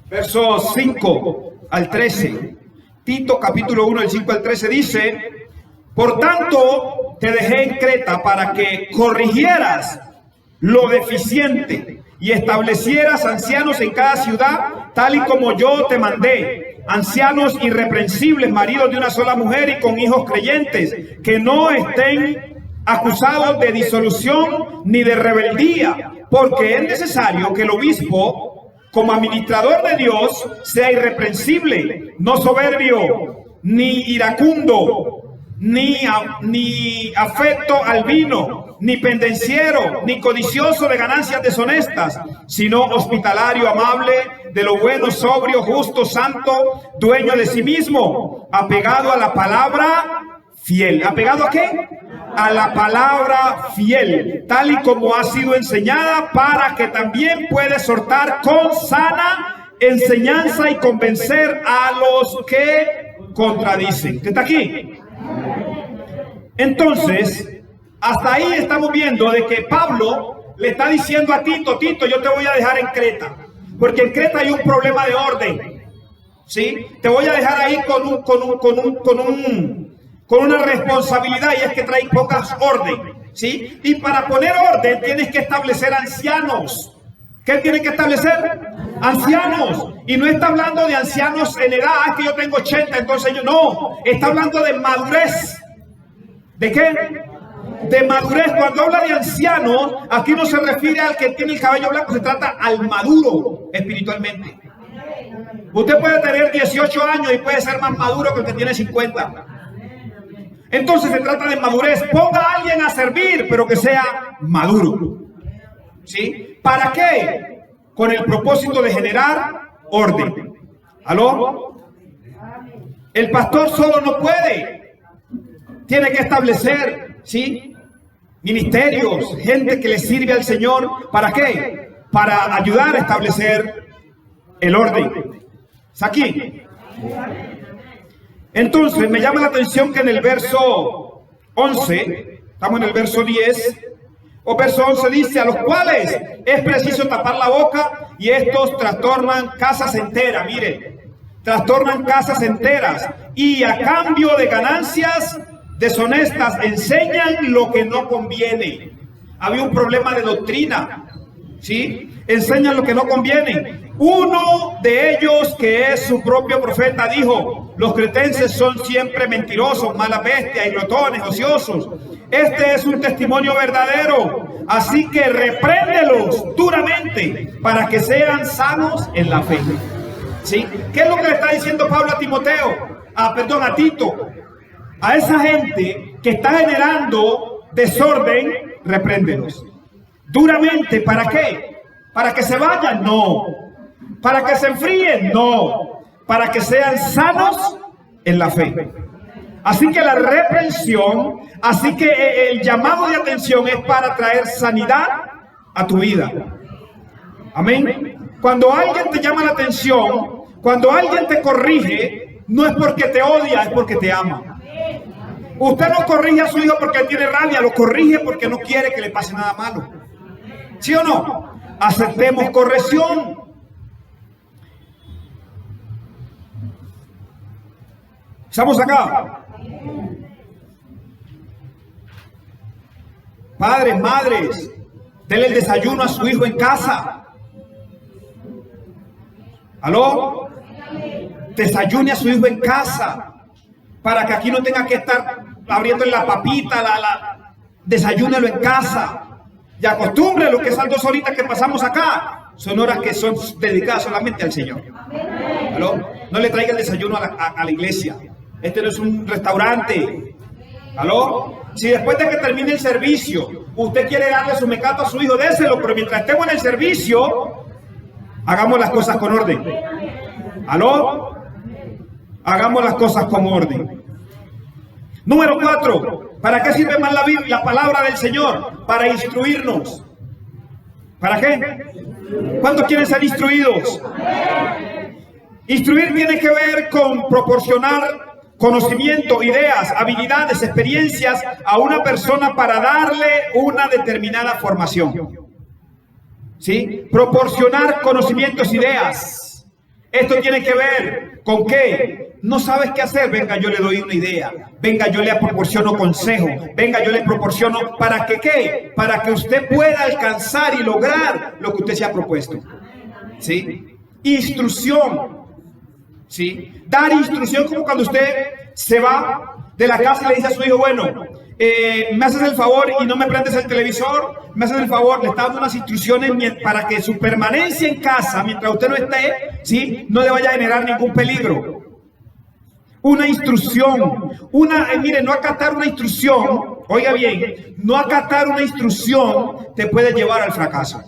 Versos 5 al 13. Tito capítulo 1, el 5 al 13 dice: por tanto te dejé en Creta para que corrigieras lo deficiente y establecieras ancianos en cada ciudad, tal y como yo te mandé, ancianos irreprensibles, maridos de una sola mujer y con hijos creyentes, que no estén acusados de disolución ni de rebeldía, porque es necesario que el obispo, como administrador de Dios, sea irreprensible, no soberbio, ni iracundo, ni afecto al vino, ni pendenciero, ni codicioso de ganancias deshonestas, sino hospitalario, amable, de lo bueno, sobrio, justo, santo, dueño de sí mismo, apegado a la palabra fiel. ¿Apegado a qué? A la palabra fiel, tal y como ha sido enseñada, para que también pueda exhortar con sana enseñanza y convencer a los que contradicen. ¿Qué está aquí? Entonces, hasta ahí estamos viendo de que Pablo le está diciendo a Tito: Tito, yo te voy a dejar en Creta, porque en Creta hay un problema de orden, ¿sí? Te voy a dejar ahí con una responsabilidad, y es que trae pocas orden, ¿sí? Y para poner orden tienes que establecer ancianos. ¿Qué tiene que establecer? Ancianos. Y no está hablando de ancianos en edad, es que yo tengo 80, entonces yo no. Está hablando de madurez. ¿De qué? De madurez. Cuando habla de ancianos, aquí no se refiere al que tiene el cabello blanco, se trata al maduro espiritualmente. Usted puede tener 18 años y puede ser más maduro que el que tiene 50. Entonces se trata de madurez. Ponga a alguien a servir, pero que sea maduro, ¿sí? ¿Para qué? Con el propósito de generar orden. ¿Aló? El pastor solo no puede. Tiene que establecer, ¿sí?, ministerios, gente que le sirve al Señor. ¿Para qué? Para ayudar a establecer el orden. ¿Está aquí? Entonces me llama la atención que en el verso 11, estamos en el verso 10, o verso 11 dice: a los cuales es preciso tapar la boca, y estos trastornan casas enteras. Mire, trastornan casas enteras, y a cambio de ganancias deshonestas enseñan lo que no conviene. Había un problema de doctrina, ¿sí? Enseñan lo que no conviene. Uno de ellos, que es su propio profeta, dijo: los cretenses son siempre mentirosos, malas bestias y glotones, ociosos. Este es un testimonio verdadero, así que repréndelos duramente para que sean sanos en la fe. ¿Sí? ¿Qué es lo que le está diciendo Pablo a Timoteo? A Tito. A esa gente que está generando desorden, repréndelos duramente. ¿Para qué? ¿Para que se vayan? No. ¿Para que se enfríen? No. Para que sean sanos en la fe. Así que la reprensión, así que el llamado de atención es para traer sanidad a tu vida. Amén. Cuando alguien te llama la atención, cuando alguien te corrige, no es porque te odia, es porque te ama. Usted no corrige a su hijo porque él tiene rabia, lo corrige porque no quiere que le pase nada malo. ¿Sí o no? Aceptemos corrección. ¿Estamos acá? Padres, madres, denle el desayuno a su hijo en casa. ¿Aló? Desayune a su hijo en casa, para que aquí no tenga que estar abriendo la papita, desayúnelo en casa. Y acostúmbrelo, que esas 2 horitas que pasamos acá son horas que son dedicadas solamente al Señor. ¿Aló? No le traiga el desayuno a la iglesia. Este no es un restaurante. ¿Aló? Si después de que termine el servicio usted quiere darle su mecato a su hijo, déselo, pero mientras estemos en el servicio, hagamos las cosas con orden. ¿Aló? Hagamos las cosas con orden. Número 4. ¿Para qué sirve más la Biblia, la palabra del Señor? Para instruirnos. ¿Para qué? ¿Cuántos quieren ser instruidos? Instruir tiene que ver con proporcionar conocimiento, ideas, habilidades, experiencias a una persona para darle una determinada formación. ¿Sí? Proporcionar conocimientos, ideas. Esto tiene que ver con qué. No sabes qué hacer. Venga, yo le doy una idea. Venga, yo le proporciono consejo. Venga, yo le proporciono para que qué. Para que usted pueda alcanzar y lograr lo que usted se ha propuesto. ¿Sí? Instrucción. ¿Sí? Dar instrucción, como cuando usted se va de la casa y le dice a su hijo, bueno, me haces el favor y no me prendes el televisor, me haces el favor, le está dando unas instrucciones para que su permanencia en casa, mientras usted no esté, ¿sí? No le vaya a generar ningún peligro. Una instrucción, mire, no acatar una instrucción, oiga bien, no acatar una instrucción te puede llevar al fracaso.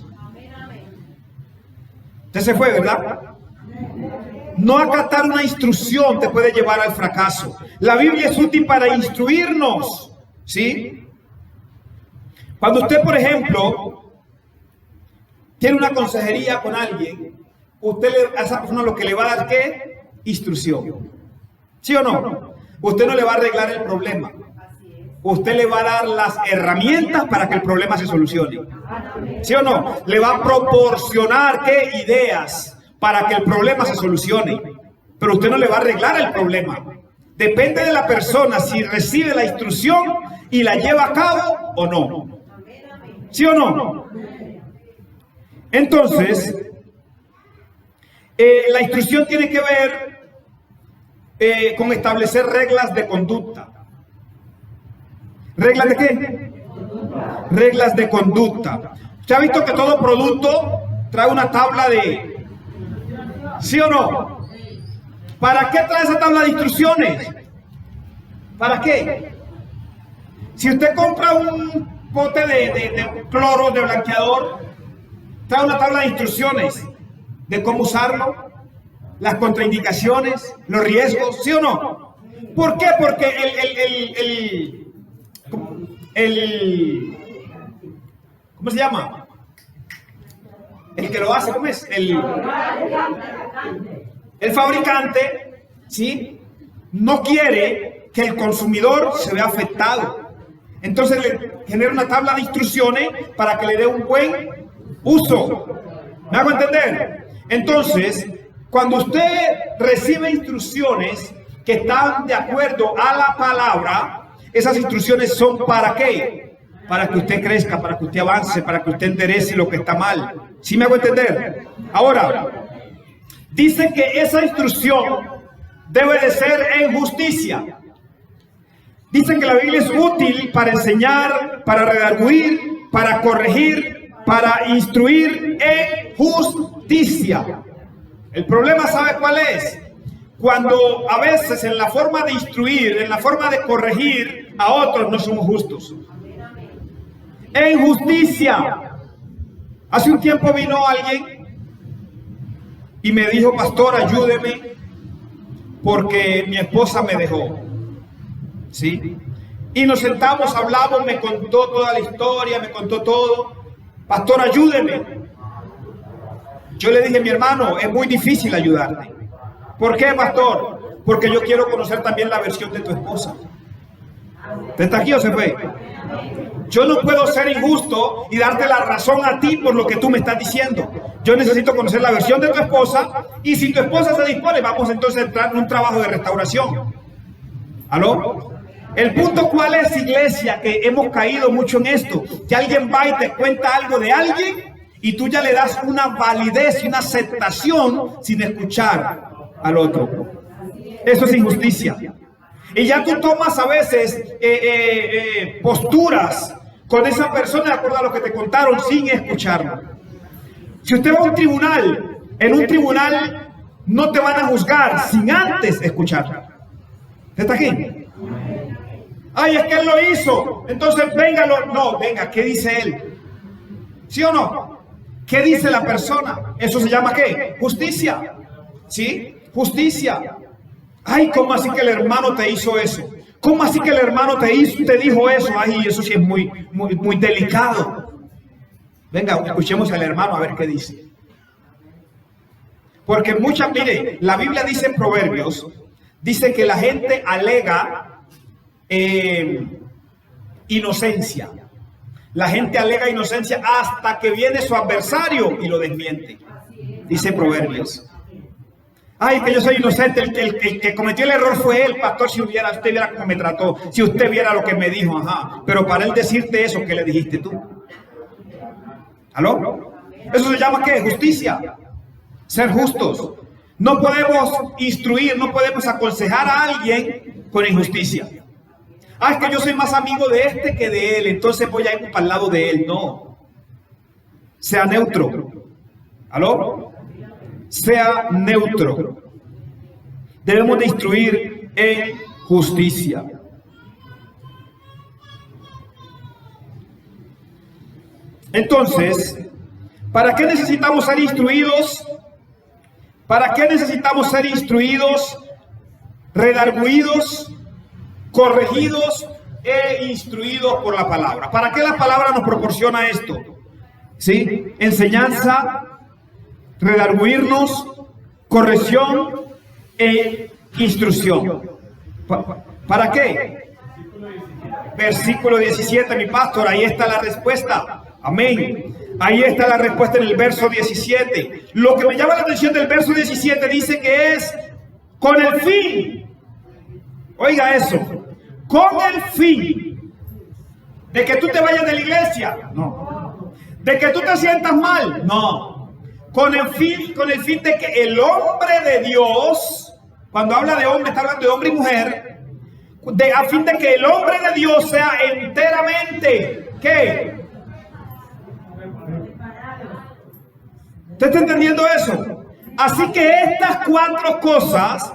Usted se fue, ¿verdad? No acatar una instrucción te puede llevar al fracaso. La Biblia es útil para instruirnos, ¿sí? Cuando usted, por ejemplo, tiene una consejería con alguien, usted a esa persona lo que le va a dar, ¿qué? Instrucción. ¿Sí o no? Usted no le va a arreglar el problema. Usted le va a dar las herramientas para que el problema se solucione. ¿Sí o no? Le va a proporcionar, ¿qué? Ideas para que el problema se solucione, pero usted no le va a arreglar el problema. Depende de la persona si recibe la instrucción y la lleva a cabo o no. ¿Sí o no? Entonces, la instrucción tiene que ver con establecer reglas de conducta. ¿Reglas de qué? Reglas de conducta. ¿Usted ha visto que todo producto trae una tabla de... ¿Sí o no? ¿Para qué trae esa tabla de instrucciones? ¿Para qué? Si usted compra un bote de cloro, de blanqueador, trae una tabla de instrucciones de cómo usarlo, las contraindicaciones, los riesgos, ¿sí o no? ¿Por qué? Porque ¿cómo se llama? El que lo hace, ¿cómo es? El fabricante, ¿sí? No quiere que el consumidor se vea afectado. Entonces le genera una tabla de instrucciones para que le dé un buen uso. ¿Me hago entender? Entonces, cuando usted recibe instrucciones que están de acuerdo a la palabra, esas instrucciones son ¿para qué? Para que usted crezca, para que usted avance, para que usted enderece lo que está mal. ¿Sí me hago entender? Ahora, dice que esa instrucción debe de ser en justicia. Dice que la Biblia es útil para enseñar, para redarguir, para corregir, para instruir en justicia. El problema, ¿sabe cuál es? Cuando a veces en la forma de instruir, en la forma de corregir a otros no somos justos. En justicia. Hace un tiempo vino alguien y me dijo, pastor, ayúdeme porque mi esposa me dejó. ¿Sí? Y nos sentamos, hablamos, me contó toda la historia, me contó todo. Pastor, ayúdeme. Yo le dije, mi hermano, es muy difícil ayudarte. ¿Por qué, pastor? Porque yo quiero conocer también la versión de tu esposa. ¿Te está aquí o se fue? Yo no puedo ser injusto y darte la razón a ti por lo que tú me estás diciendo. Yo necesito conocer la versión de tu esposa y si tu esposa se dispone, vamos entonces a entrar en un trabajo de restauración. ¿Aló? El punto cuál es, iglesia, que hemos caído mucho en esto, que alguien va y te cuenta algo de alguien y tú ya le das una validez y una aceptación sin escuchar al otro. Eso es injusticia. Y ya tú tomas a veces posturas con esa persona de acuerdo a lo que te contaron sin escucharlo. Si usted va a un tribunal, en un tribunal no te van a juzgar sin antes escuchar. ¿Está aquí? Ay, es que él lo hizo. Entonces, no, venga, ¿qué dice él? ¿Sí o no? ¿Qué dice la persona? Eso se llama ¿qué? Justicia. ¿Sí? Justicia. Ay, ¿cómo así que el hermano te hizo eso? ¿Cómo así que el hermano te dijo eso? Ay, eso sí es muy delicado. Venga, escuchemos al hermano a ver qué dice. Porque mire, la Biblia dice en Proverbios, dice que la gente alega inocencia. La gente alega inocencia hasta que viene su adversario y lo desmiente. Dice Proverbios. Ay, que yo soy inocente, el que cometió el error fue él, pastor, si usted viera cómo me trató, si usted viera lo que me dijo, ajá. Pero para él decirte eso, ¿qué le dijiste tú? ¿Aló? Eso se llama ¿qué? Justicia. Ser justos. No podemos instruir, no podemos aconsejar a alguien con injusticia. Ah, es que yo soy más amigo de este que de él, entonces voy a ir para el lado de él. No. Sea neutro. ¿Aló? Sea neutro. Debemos de instruir en justicia. Entonces, ¿para qué necesitamos ser instruidos? ¿Para qué necesitamos ser instruidos, redarguidos, corregidos e instruidos por la palabra? ¿Para qué la palabra nos proporciona esto? ¿Sí? Enseñanza, redarguirnos, corrección e instrucción. ¿Para qué? Versículo 17, mi pastor, ahí está la respuesta. Amén. Ahí está la respuesta en el verso 17. Lo que me llama la atención del verso 17 dice que es con el fin. Oiga eso. Con el fin de que tú te vayas de la iglesia. No. De que tú te sientas mal. No. Con el fin de que el hombre de Dios, cuando habla de hombre, está hablando de hombre y mujer, a fin de que el hombre de Dios sea enteramente, ¿qué? ¿Usted está entendiendo eso? Así que estas cuatro cosas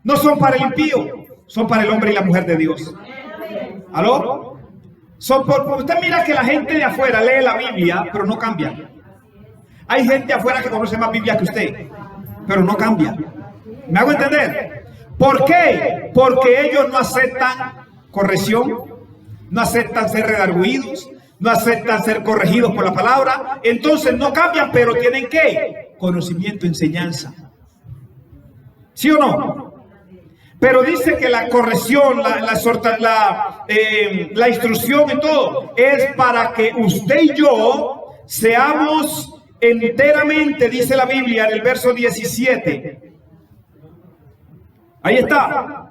no son para el impío, son para el hombre y la mujer de Dios. ¿Aló? Usted mira que la gente de afuera lee la Biblia, pero no cambia. Hay gente afuera que conoce más Biblia que usted, pero no cambia. ¿Me hago entender? ¿Por qué? Porque ellos no aceptan corrección, no aceptan ser redarguidos, no aceptan ser corregidos por la palabra. Entonces no cambian, pero tienen ¿qué? Conocimiento, enseñanza. ¿Sí o no? Pero dice que la corrección, la instrucción y todo es para que usted y yo seamos enteramente, dice la Biblia en el verso 17. Ahí está.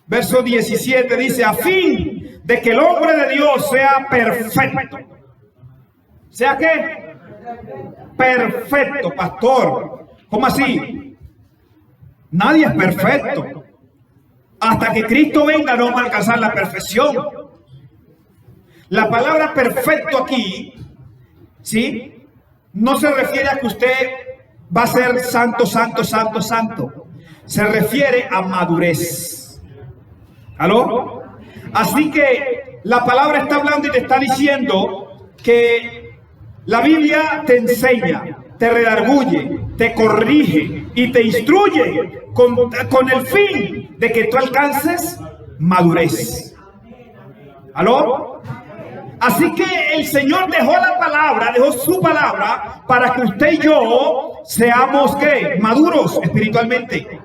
Verso 17 dice, a fin de que el hombre de Dios sea perfecto. ¿Sea qué? Perfecto, pastor. ¿Cómo así? Nadie es perfecto. Hasta que Cristo venga no va a alcanzar la perfección. La palabra perfecto aquí, ¿sí? No se refiere a que usted va a ser santo, santo, santo, santo. Se refiere a madurez. ¿Aló? Así que la palabra está hablando y te está diciendo que la Biblia te enseña, te redarguye, te corrige y te instruye con el fin de que tú alcances madurez. ¿Aló? Así que el Señor dejó la palabra, dejó su palabra para que usted y yo seamos ¿qué? Maduros espiritualmente.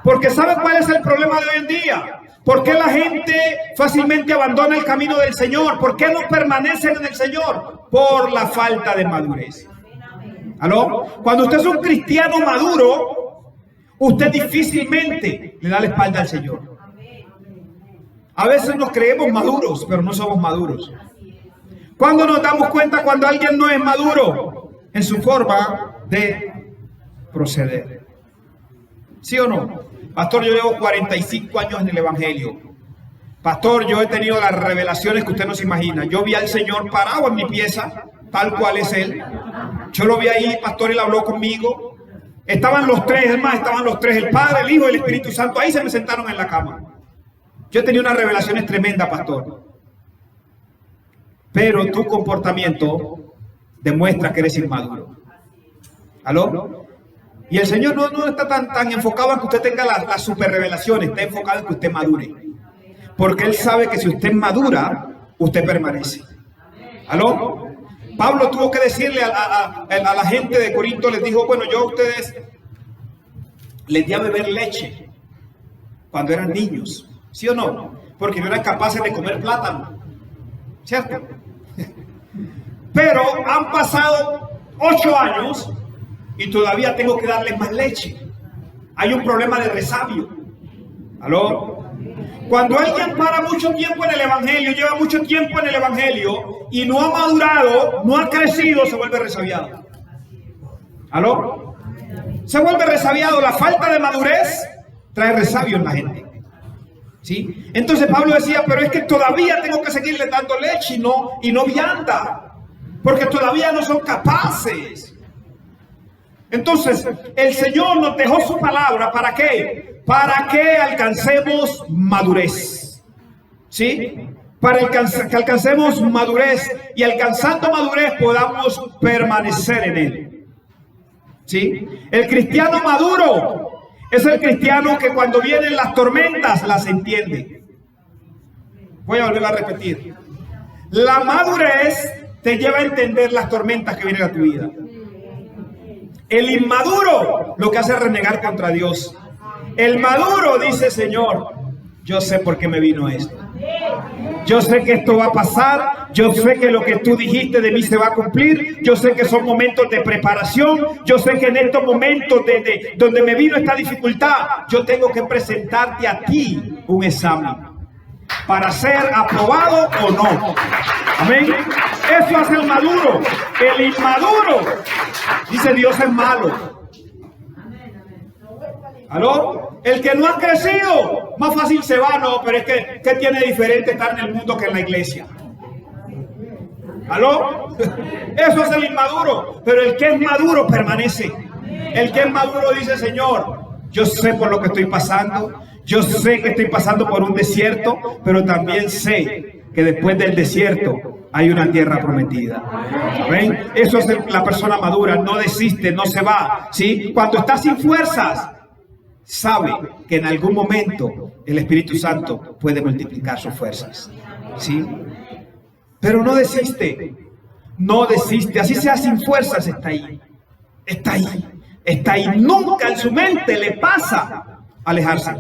Porque ¿sabe cuál es el problema de hoy en día? ¿Por qué la gente fácilmente abandona el camino del Señor? ¿Por qué no permanecen en el Señor? Por la falta de madurez. ¿Aló? Cuando usted es un cristiano maduro, usted difícilmente le da la espalda al Señor. A veces nos creemos maduros, pero no somos maduros. ¿Cuándo nos damos cuenta cuando alguien no es maduro? En su forma de proceder. ¿Sí o no? Pastor, yo llevo 45 años en el Evangelio. Pastor, yo he tenido las revelaciones que usted no se imagina. Yo vi al Señor parado en mi pieza, tal cual es Él. Yo lo vi ahí, pastor, Él habló conmigo. Estaban los tres, es más, estaban los tres, el Padre, el Hijo y el Espíritu Santo. Ahí se me sentaron en la cama. Yo he tenido unas revelaciones tremendas, pastor. Pero tu comportamiento demuestra que eres inmaduro. ¿Aló? Y el Señor no está tan enfocado en que usted tenga las super revelaciones, está enfocado en que usted madure. Porque Él sabe que si usted madura, usted permanece. ¿Aló? Pablo tuvo que decirle a la gente de Corinto, les dijo, bueno, yo a ustedes les di a beber leche cuando eran niños, ¿sí o no? Porque no eran capaces de comer plátano, ¿cierto? Pero han pasado 8 años y todavía tengo que darles más leche. Hay un problema de resabio. ¿Aló? Cuando alguien para mucho tiempo en el evangelio, lleva mucho tiempo en el evangelio y no ha madurado, no ha crecido, se vuelve resabiado. ¿Aló? Se vuelve resabiado. La falta de madurez trae resabio en la gente. ¿Sí? Entonces Pablo decía, pero es que todavía tengo que seguirle dando leche y no vianda, porque todavía no son capaces. Entonces el Señor nos dejó su palabra, ¿para qué? Para que alcancemos madurez. ¿Sí? Para que alcancemos madurez, y alcanzando madurez podamos permanecer en él. ¿Sí? El cristiano maduro es el cristiano que cuando vienen las tormentas las entiende. Voy a volver a repetir. La madurez te lleva a entender las tormentas que vienen a tu vida. El inmaduro lo que hace es renegar contra Dios. El maduro dice, Señor, yo sé por qué me vino esto. Yo sé que esto va a pasar. Yo sé que lo que tú dijiste de mí se va a cumplir. Yo sé que son momentos de preparación. Yo sé que en estos momentos donde me vino esta dificultad, yo tengo que presentarte a ti un examen para ser aprobado o no. Amén. Eso hace el maduro. El inmaduro dice, Dios es malo. ¿Aló? El que no ha crecido, más fácil se va, no, pero es que ¿qué tiene diferente estar en el mundo que en la iglesia? ¿Aló? Eso es el inmaduro, pero el que es maduro permanece. El que es maduro dice, Señor, yo sé por lo que estoy pasando, yo sé que estoy pasando por un desierto, pero también sé que después del desierto hay una tierra prometida. ¿Ven? Eso es la persona madura, no desiste, no se va. ¿Sí? Cuando está sin fuerzas, sabe que en algún momento el Espíritu Santo puede multiplicar sus fuerzas. ¿Sí? Pero no desiste, no desiste, así sea sin fuerzas, está ahí, está ahí, está ahí. Nunca en su mente le pasa alejarse.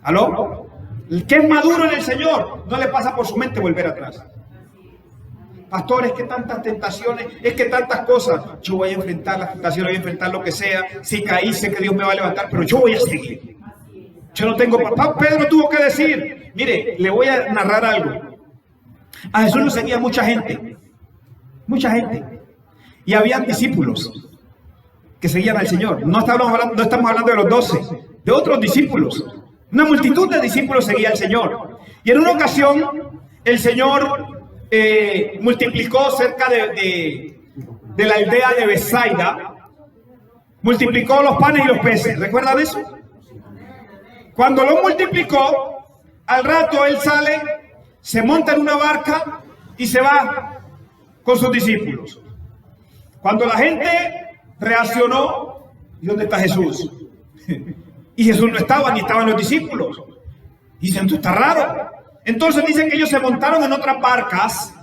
¿Aló? El que es maduro en el Señor, no le pasa por su mente volver atrás. Pastor, es que tantas tentaciones, es que tantas cosas. Yo voy a enfrentar las tentaciones, voy a enfrentar lo que sea. Si caí, sé que Dios me va a levantar, pero yo voy a seguir. Yo no tengo papá. Pedro tuvo que decir, mire, le voy a narrar algo. A Jesús lo seguía mucha gente. Mucha gente. Y habían discípulos que seguían al Señor. No estamos hablando de los 12, de otros discípulos. Una multitud de discípulos seguía al Señor. Y en una ocasión, el Señor multiplicó cerca de la aldea de Bethsaida, multiplicó los panes y los peces. ¿Recuerdan eso? Cuando lo multiplicó, al rato él sale, se monta en una barca y se va con sus discípulos. Cuando la gente reaccionó, ¿y dónde está Jesús? Y Jesús no estaba, ni estaban los discípulos. Dicen, esto está raro. Entonces dicen que ellos se montaron en otras barcas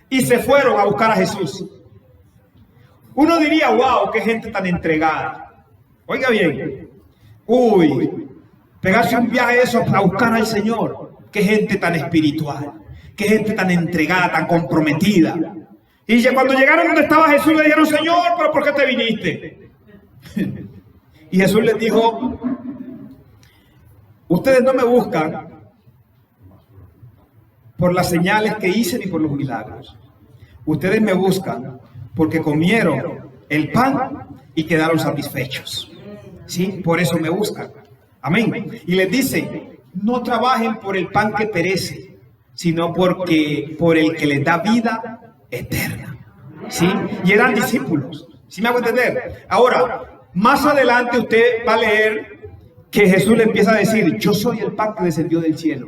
y se fueron a buscar a Jesús. Uno diría, wow, qué gente tan entregada. Oiga bien, uy, pegarse un viaje eso a buscar al Señor. Qué gente tan espiritual, qué gente tan entregada, tan comprometida. Y cuando llegaron donde estaba Jesús, le dijeron, Señor, ¿pero por qué te viniste? Y Jesús les dijo, ustedes no me buscan por las señales que hice ni por los milagros. Ustedes me buscan porque comieron el pan y quedaron satisfechos. ¿Sí? Por eso me buscan. Amén. Y les dice, no trabajen por el pan que perece, sino por el que les da vida eterna. ¿Sí? Y eran discípulos. ¿Sí me hago entender? Ahora, más adelante usted va a leer que Jesús le empieza a decir, yo soy el pan que descendió del cielo.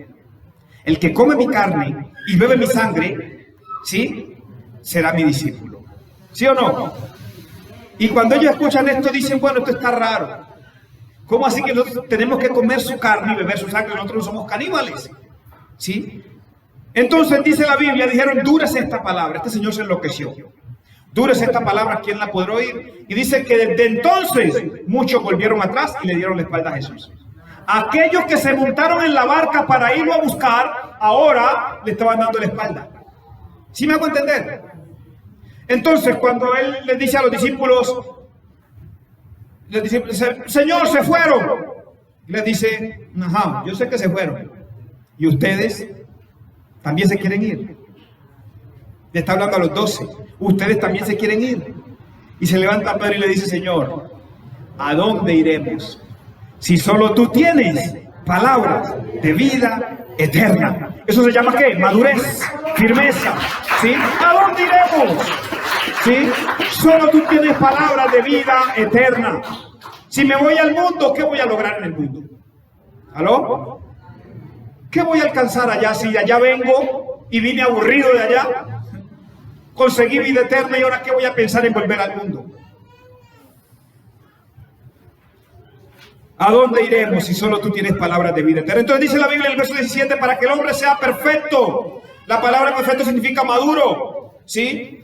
El que come mi carne y bebe mi sangre, ¿sí? Será mi discípulo. ¿Sí o no? Y cuando ellos escuchan esto, dicen, bueno, esto está raro. ¿Cómo así que nosotros tenemos que comer su carne y beber su sangre? Nosotros no somos caníbales. ¿Sí? Entonces dice la Biblia, dijeron, dúrese esta palabra. Este señor se enloqueció. Dúrese esta palabra, ¿quién la podrá oír? Y dice que desde entonces muchos volvieron atrás y le dieron la espalda a Jesús. Aquellos que se montaron en la barca para irlo a buscar, ahora le estaban dando la espalda. ¿Sí me hago entender? Entonces, cuando él les dice a los discípulos, Señor, se fueron. Y les dice, ajá, yo sé que se fueron. ¿Y ustedes también se quieren ir? Le está hablando a los 12. Ustedes también se quieren ir. Y se levanta Pedro y le dice, Señor, ¿a dónde iremos? Si solo tú tienes palabras de vida eterna. ¿Eso se llama qué? Madurez, firmeza. ¿Sí? ¿A dónde iremos? ¿Sí? Solo tú tienes palabras de vida eterna. Si me voy al mundo, ¿qué voy a lograr en el mundo? ¿Aló? ¿Qué voy a alcanzar allá si de allá vengo y vine aburrido de allá? Conseguí vida eterna y ahora ¿qué voy a pensar en volver al mundo? ¿A dónde iremos si solo tú tienes palabras de vida eterna? Entonces dice la Biblia en el verso 17, para que el hombre sea perfecto. La palabra perfecto significa maduro, ¿sí?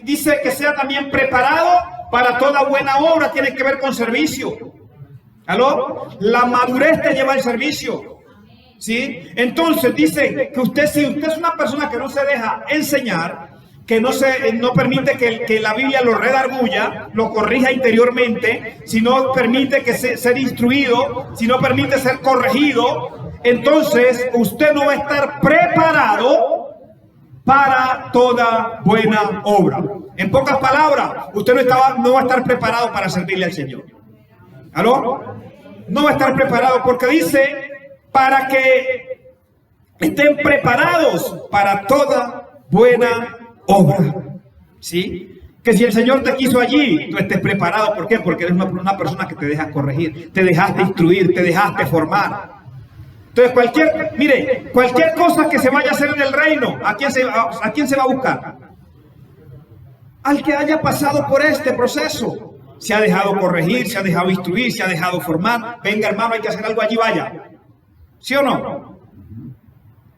Dice que sea también preparado para toda buena obra, tiene que ver con servicio. ¿Aló? La madurez te lleva al servicio, ¿sí? Entonces dice que usted, si usted es una persona que no se deja enseñar, que no permite que la Biblia lo redarguya, lo corrija interiormente, si no permite ser instruido, si no permite ser corregido, entonces usted no va a estar preparado para toda buena obra. En pocas palabras, usted no va a estar preparado para servirle al Señor. ¿Aló? No va a estar preparado porque dice para que estén preparados para toda buena obra. ¿Sí? Que si el Señor te quiso allí, tú estés preparado. ¿Por qué? Porque eres una persona que te dejas corregir, te dejaste instruir, te dejaste formar. Entonces cualquier cosa que se vaya a hacer en el reino, ¿a quién se va a buscar? Al que haya pasado por este proceso. Se ha dejado corregir, se ha dejado instruir, se ha dejado formar. Venga, hermano, hay que hacer algo allí, vaya. ¿Sí o no?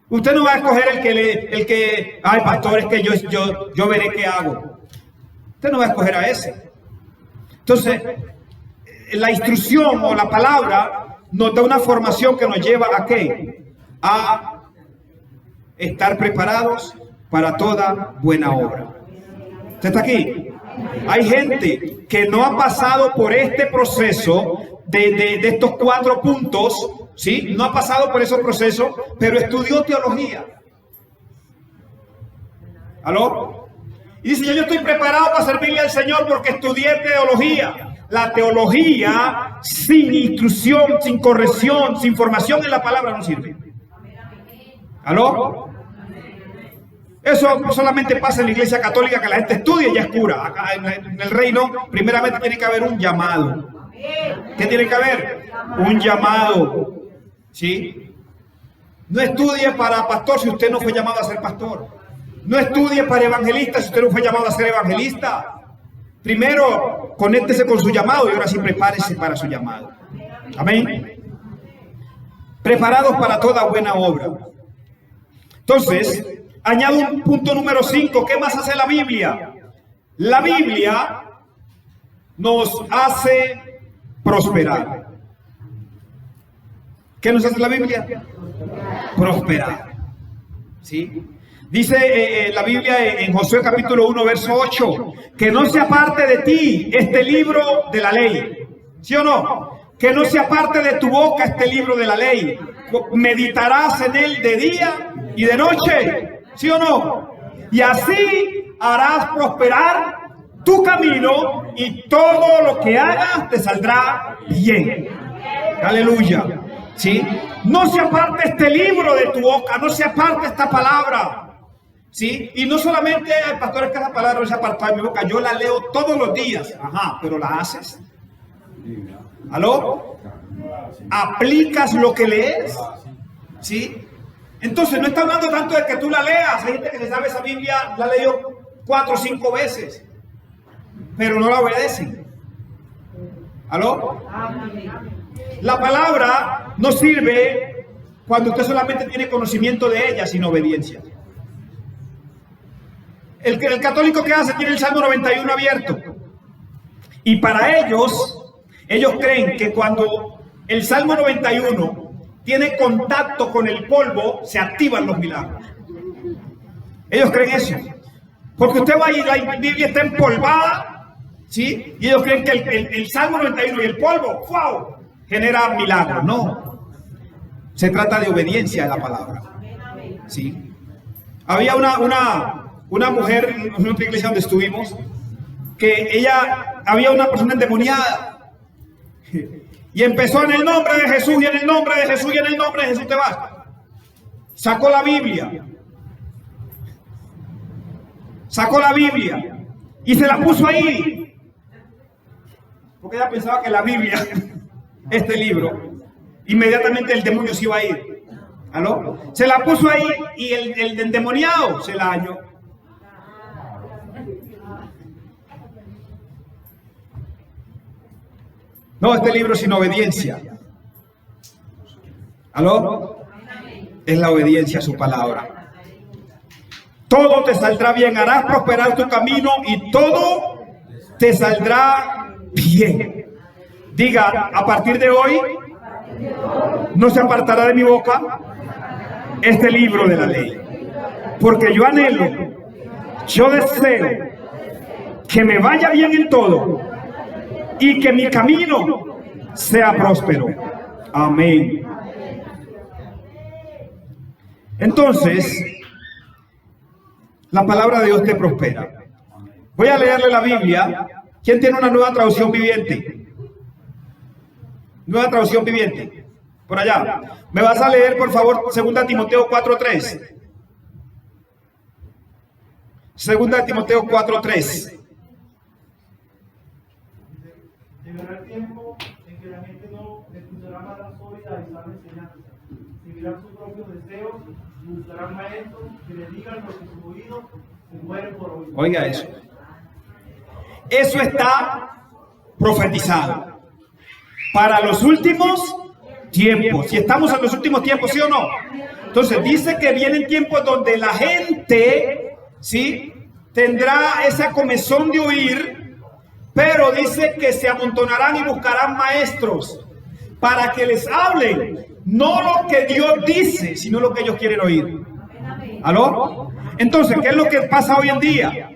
Usted no va a escoger el que ay, pastor, es que yo veré qué hago. Usted no va a escoger a ese. Entonces, la instrucción o la palabra nos da una formación que nos lleva a ¿qué? A estar preparados para toda buena obra. ¿Usted está aquí? Hay gente que no ha pasado por este proceso de estos 4 puntos, ¿sí? No ha pasado por esos procesos, pero estudió teología. ¿Aló? Y dice, yo estoy preparado para servirle al Señor porque estudié teología. La teología sin instrucción, sin corrección, sin formación en la palabra no sirve. ¿Aló? Eso solamente pasa en la iglesia católica, que la gente estudia y ya es cura. Acá en el reino, primeramente tiene que haber un llamado. ¿Qué tiene que haber? Un llamado. ¿Sí? No estudie para pastor si usted no fue llamado a ser pastor. No estudie para evangelista si usted no fue llamado a ser evangelista. Primero, conéctese con su llamado y ahora sí prepárese para su llamado. Amén. Preparados para toda buena obra. Entonces, añado un punto número 5. ¿Qué más hace la Biblia? La Biblia nos hace prosperar. ¿Qué nos hace la Biblia? Prosperar. ¿Sí? Dice la Biblia en Josué capítulo 1, verso 8, que no se aparte de ti este libro de la ley. ¿Sí o no? Que no se aparte de tu boca este libro de la ley. Meditarás en él de día y de noche. ¿Sí o no? Y así harás prosperar tu camino y todo lo que hagas te saldrá bien. Aleluya. ¿Sí? No se aparte este libro de tu boca, no se aparte esta palabra. ¿Sí? Y no solamente, pastor, es que esa palabra no se aparta de mi boca, yo la leo todos los días. Ajá, pero la haces. ¿Aló? ¿Aplicas lo que lees? ¿Sí? Entonces no está hablando tanto de que tú la leas. Hay gente que se sabe esa Biblia, la leyó 4 o 5 veces, pero no la obedecen. ¿Aló? La palabra nos sirve cuando usted solamente tiene conocimiento de ella sin obediencia. El católico que hace tiene el Salmo 91 abierto. Y para ellos creen que cuando el Salmo 91 tiene contacto con el polvo, se activan los milagros. Ellos creen eso. Porque usted va y la Biblia está empolvada, ¿sí? Y ellos creen que el Salmo 91 y el polvo, ¡wow!, genera milagros. No. Se trata de obediencia a la palabra. ¿Sí? Había una mujer en otra iglesia donde estuvimos, que había una persona endemoniada. Y empezó en el nombre de Jesús, y en el nombre de Jesús, y en el nombre de Jesús te vas. Sacó la Biblia. Y se la puso ahí. Porque ella pensaba que la Biblia, este libro, inmediatamente el demonio se iba a ir. ¿Aló? Se la puso ahí y el endemoniado se la halló. No, este libro sin obediencia. ¿Aló? Es la obediencia a su palabra. Todo te saldrá bien, harás prosperar tu camino y todo te saldrá bien. Diga, a partir de hoy, no se apartará de mi boca este libro de la ley. Porque yo anhelo, yo deseo que me vaya bien en todo y que mi camino sea próspero. Amén. Entonces, la palabra de Dios te prospera. Voy a leerle la Biblia. ¿Quién tiene una nueva traducción viviente? Nueva traducción viviente. Por allá. ¿Me vas a leer, por favor, 2 Timoteo 4:3? 2 Timoteo 4:3. Llegará el tiempo en que la gente no escuchará más la sólida y sana enseñanza. Seguirán sus propios deseos, buscarán maestros que les digan lo que sus oídos se mueren por oír. Oiga eso. Eso está profetizado para los últimos tiempos. Si estamos en los últimos tiempos, ¿sí o no? Entonces dice que vienen tiempos donde la gente, ¿sí?, tendrá esa comezón de oír, pero dice que se amontonarán y buscarán maestros para que les hablen no lo que Dios dice, sino lo que ellos quieren oír. ¿Aló? Entonces, ¿qué es lo que pasa hoy en día?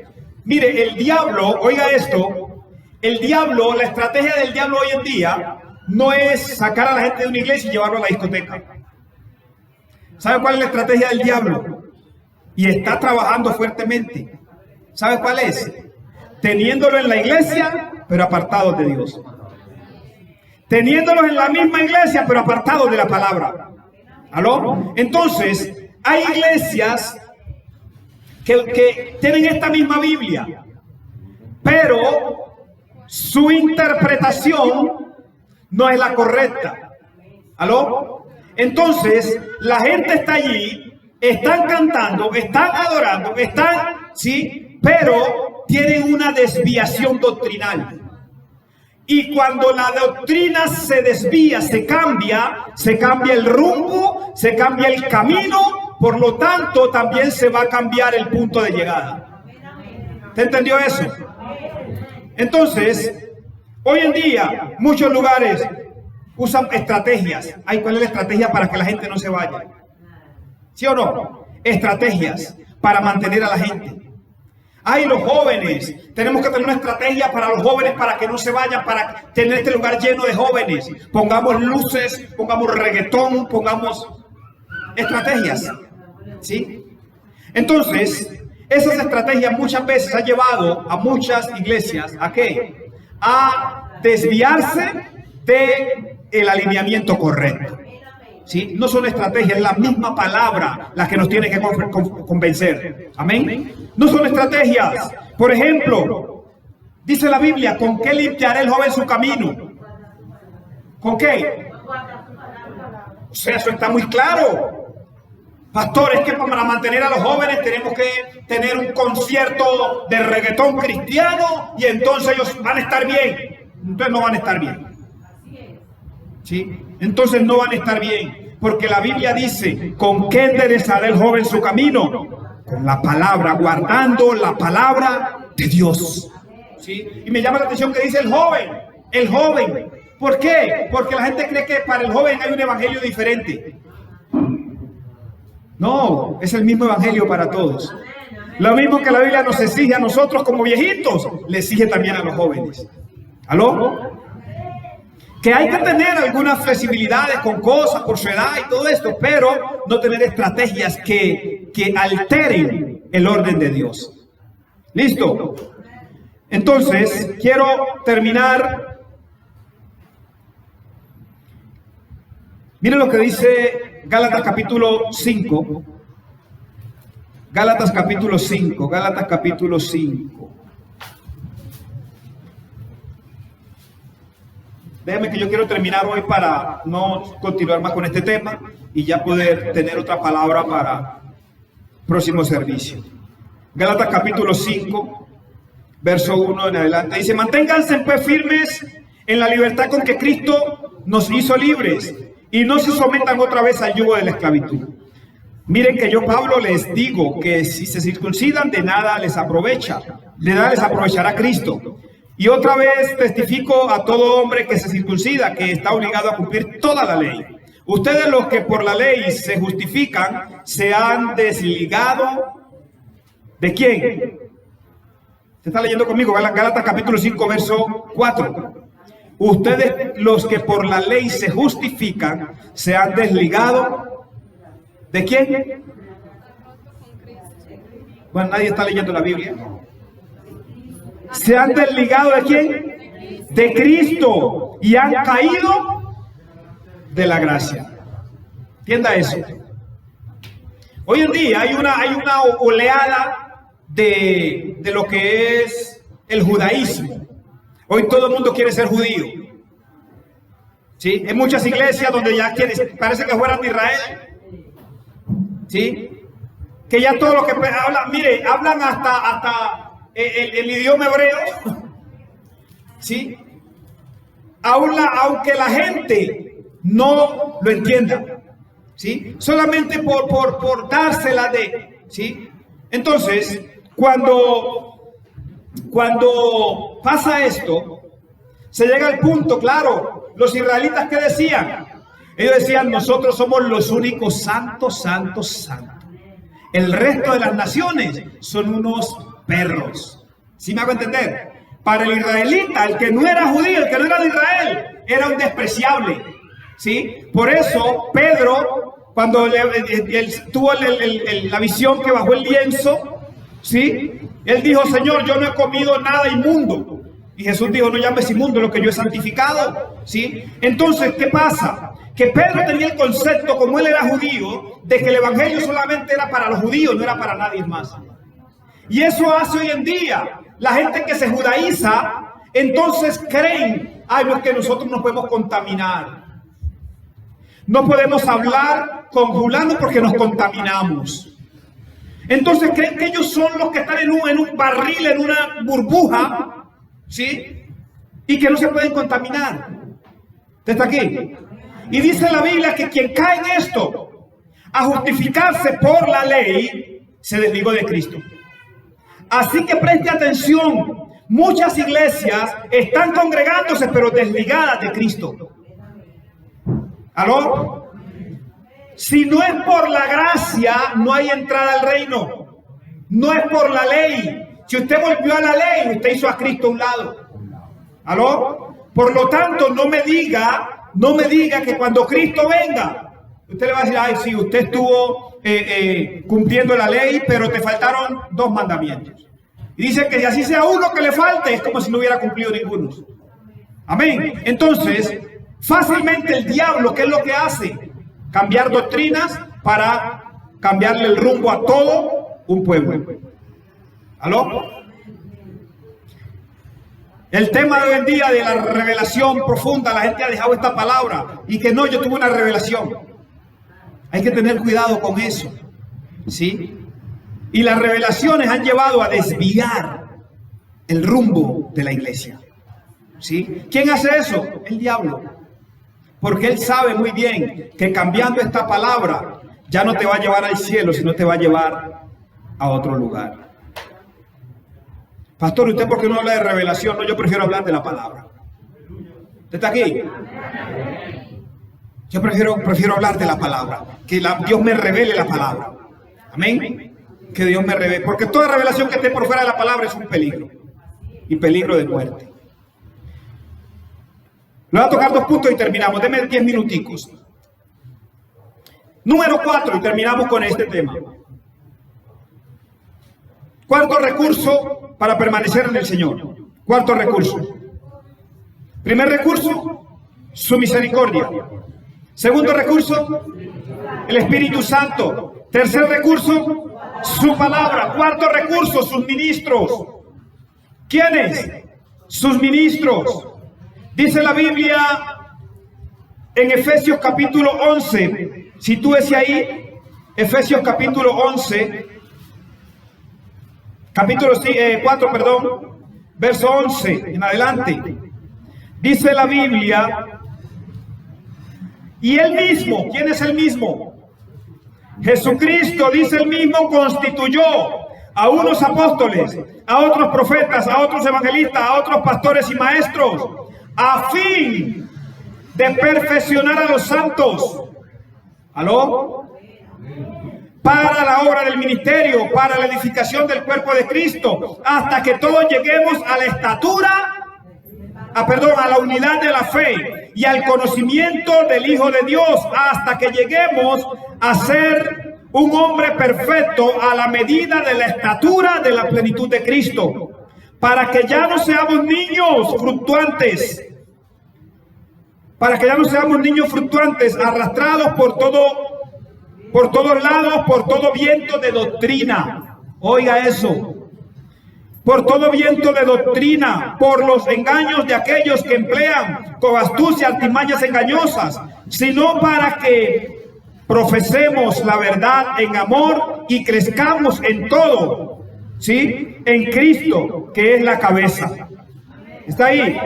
Mire, el diablo, oiga esto, el diablo, la estrategia del diablo hoy en día no es sacar a la gente de una iglesia y llevarlo a la discoteca. ¿Sabe cuál es la estrategia del diablo? Y está trabajando fuertemente. ¿Sabe cuál es? Teniéndolo en la iglesia, pero apartados de Dios. Teniéndolos en la misma iglesia, pero apartados de la palabra. ¿Aló? Entonces, hay iglesias que tienen esta misma Biblia, pero su interpretación no es la correcta. ¿Aló? Entonces, la gente está allí, están cantando, están adorando, sí, pero tienen una desviación doctrinal. Y cuando la doctrina se desvía, se cambia el rumbo, se cambia el camino, por lo tanto también se va a cambiar el punto de llegada. ¿Te entendió eso? Entonces, hoy en día, muchos lugares usan estrategias. Ay, ¿cuál es la estrategia para que la gente no se vaya? ¿Sí o no? Estrategias para mantener a la gente. Ay, los jóvenes, tenemos que tener una estrategia para los jóvenes para que no se vayan, para tener este lugar lleno de jóvenes. Pongamos luces, pongamos reggaetón, pongamos estrategias. ¿Sí? Entonces, esas estrategias muchas veces han llevado a muchas iglesias ¿a qué? A desviarse del alineamiento correcto. ¿Sí? No son estrategias, es la misma palabra la que nos tiene que convencer. Amén. No son estrategias. Por ejemplo, dice la Biblia, ¿con qué limpiará el joven su camino? ¿Con qué? O sea, eso está muy claro. Pastor, es que para mantener a los jóvenes tenemos que tener un concierto de reggaetón cristiano y entonces ellos van a estar bien. Entonces no van a estar bien. ¿Sí? Entonces no van a estar bien. Porque la Biblia dice, ¿con qué enderezará el joven su camino? Con la palabra, guardando la palabra de Dios. ¿Sí? Y me llama la atención que dice el joven. El joven. ¿Por qué? Porque la gente cree que para el joven hay un evangelio diferente. No, es el mismo evangelio para todos. Lo mismo que la Biblia nos exige a nosotros como viejitos, le exige también a los jóvenes. ¿Aló? Que hay que tener algunas flexibilidades con cosas por su edad y todo esto, pero no tener estrategias que alteren el orden de Dios. ¿Listo? Entonces, quiero terminar. Miren lo que dice Gálatas capítulo 5. Gálatas capítulo 5. Gálatas capítulo 5. Déjenme que yo quiero terminar hoy para no continuar más con este tema y ya poder tener otra palabra para próximo servicio. Gálatas capítulo 5, verso 1 en adelante. Dice, manténganse pues firmes en la libertad con que Cristo nos hizo libres y no se sometan otra vez al yugo de la esclavitud. Miren que yo, Pablo, les digo que si se circuncidan de nada les aprovecha, de nada les aprovechará Cristo. Y otra vez testifico a todo hombre que se circuncida, que está obligado a cumplir toda la ley. Ustedes los que por la ley se justifican, se han desligado. ¿De quién? ¿Se está leyendo conmigo? Gálatas capítulo 5, verso 4. Ustedes los que por la ley se justifican, se han desligado. ¿De quién? Bueno, nadie está leyendo la Biblia. ¿Se han desligado de quién? De Cristo. Y han caído de la gracia. Entienda eso. Hoy en día hay una oleada de lo que es el judaísmo. Hoy todo el mundo quiere ser judío. ¿Sí? En muchas iglesias donde ya parece que fueran de Israel. ¿Sí? Que ya todo lo que hablan, mire, hablan hasta el idioma hebreo, ¿sí? Aunque la gente no lo entienda, ¿sí? Solamente por dársela ¿sí? Entonces, cuando pasa esto, se llega al punto, claro, los israelitas, ¿qué decían? Ellos decían, nosotros somos los únicos santos. El resto de las naciones son unos perros. ¿Sí me hago entender? Para el israelita, el que no era judío, el que no era de Israel, era un despreciable. ¿Sí? Por eso, Pedro, cuando él tuvo la visión que bajó el lienzo, ¿sí? Él dijo, Señor, yo no he comido nada inmundo. Y Jesús dijo, no llames inmundo lo que yo he santificado. ¿Sí? Entonces, ¿qué pasa? Que Pedro tenía el concepto, como él era judío, de que el evangelio solamente era para los judíos, no era para nadie más. Y eso hace hoy en día la gente que se judaiza, entonces creen, ay, no, es que nosotros no podemos contaminar. No podemos hablar con fulano porque nos contaminamos. Entonces creen que ellos son los que están en un barril, en una burbuja, ¿sí? Y que no se pueden contaminar. ¿Usted está aquí? Y dice la Biblia que quien cae en esto, a justificarse por la ley, se desligó de Cristo. Así que preste atención, muchas iglesias están congregándose pero desligadas de Cristo. ¿Aló? Si no es por la gracia, no hay entrada al reino. No es por la ley. Si usted volvió a la ley, usted hizo a Cristo a un lado. ¿Aló? Por lo tanto, no me diga que cuando Cristo venga, usted le va a decir, ay, sí, usted estuvo cumpliendo la ley, pero te faltaron 2 mandamientos. Y dice que si así sea uno que le falte, es como si no hubiera cumplido ninguno. Amén. Entonces, fácilmente el diablo, ¿qué es lo que hace? Cambiar doctrinas para cambiarle el rumbo a todo un pueblo. ¿Aló? El tema de hoy en día de la revelación profunda, la gente ha dejado esta palabra y que no, yo tuve una revelación. Hay que tener cuidado con eso, ¿sí? Y las revelaciones han llevado a desviar el rumbo de la iglesia, ¿sí? ¿Quién hace eso? El diablo. porque Él sabe muy bien que cambiando esta palabra ya no te va a llevar al cielo, sino te va a llevar a otro lugar. Pastor, ¿usted por qué no habla de revelación? No, yo prefiero hablar de la palabra. ¿Usted está aquí? Yo prefiero hablar de la palabra, que Dios me revele la palabra. Amén. Que Dios me revele, porque toda revelación que esté por fuera de la palabra es un peligro, y peligro de muerte. Le voy a tocar 2 puntos y terminamos. Deme 10 minuticos. Número 4, y terminamos con este tema. Cuarto recurso para permanecer en el Señor. Cuarto recurso. Primer recurso, su misericordia. Segundo recurso, el Espíritu Santo. Tercer recurso, su palabra. Cuarto recurso, sus ministros. ¿Quiénes? Sus ministros. Dice la Biblia en Efesios capítulo 11. Sitúese ahí. Efesios capítulo 11. Capítulo 4, perdón. Verso 11 en adelante. Dice la Biblia. Y Él mismo, ¿quién es el mismo? Jesucristo, dice el mismo, constituyó a unos apóstoles, a otros profetas, a otros evangelistas, a otros pastores y maestros, a fin de perfeccionar a los santos. ¿Aló? Para la obra del ministerio, para la edificación del cuerpo de Cristo, hasta que todos lleguemos a la estatura, a la unidad de la fe y al conocimiento del Hijo de Dios, hasta que lleguemos a ser un hombre perfecto a la medida de la estatura de la plenitud de Cristo, para que ya no seamos niños fluctuantes, arrastrados por todos lados, por todo viento de doctrina. Oiga eso. Por todo viento de doctrina, por los engaños de aquellos que emplean con astucia artimañas engañosas, sino para que profesemos la verdad en amor y crezcamos en todo, ¿sí? En Cristo, que es la cabeza. ¿Está ahí?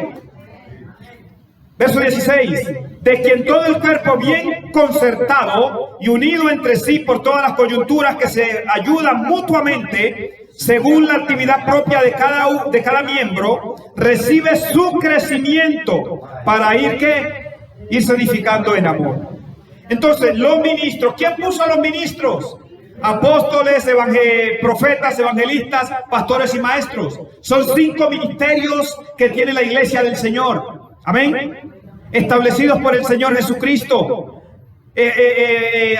Verso 16. De quien todo el cuerpo bien concertado y unido entre sí por todas las coyunturas que se ayudan mutuamente, según la actividad propia de cada miembro, recibe su crecimiento para irse edificando en amor. Entonces, los ministros, ¿quién puso a los ministros? Apóstoles, profetas, evangelistas, pastores y maestros. Son 5 ministerios que tiene la iglesia del Señor. Amén. Establecidos por el Señor Jesucristo.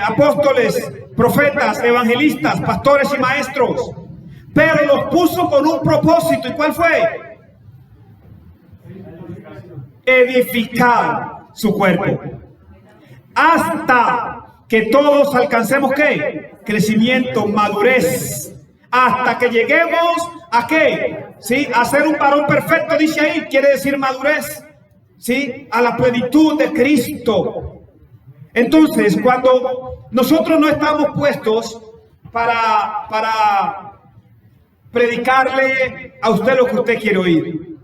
Apóstoles, profetas, evangelistas, pastores y maestros. Pero los puso con un propósito. ¿Y cuál fue? Edificar su cuerpo. Hasta que todos alcancemos ¿qué? Crecimiento, madurez. Hasta que lleguemos a ¿qué? ¿Sí? A ser un varón perfecto, dice ahí. Quiere decir madurez. ¿Sí? A la plenitud de Cristo. Entonces, cuando nosotros no estamos puestos para predicarle a usted lo que usted quiere oír.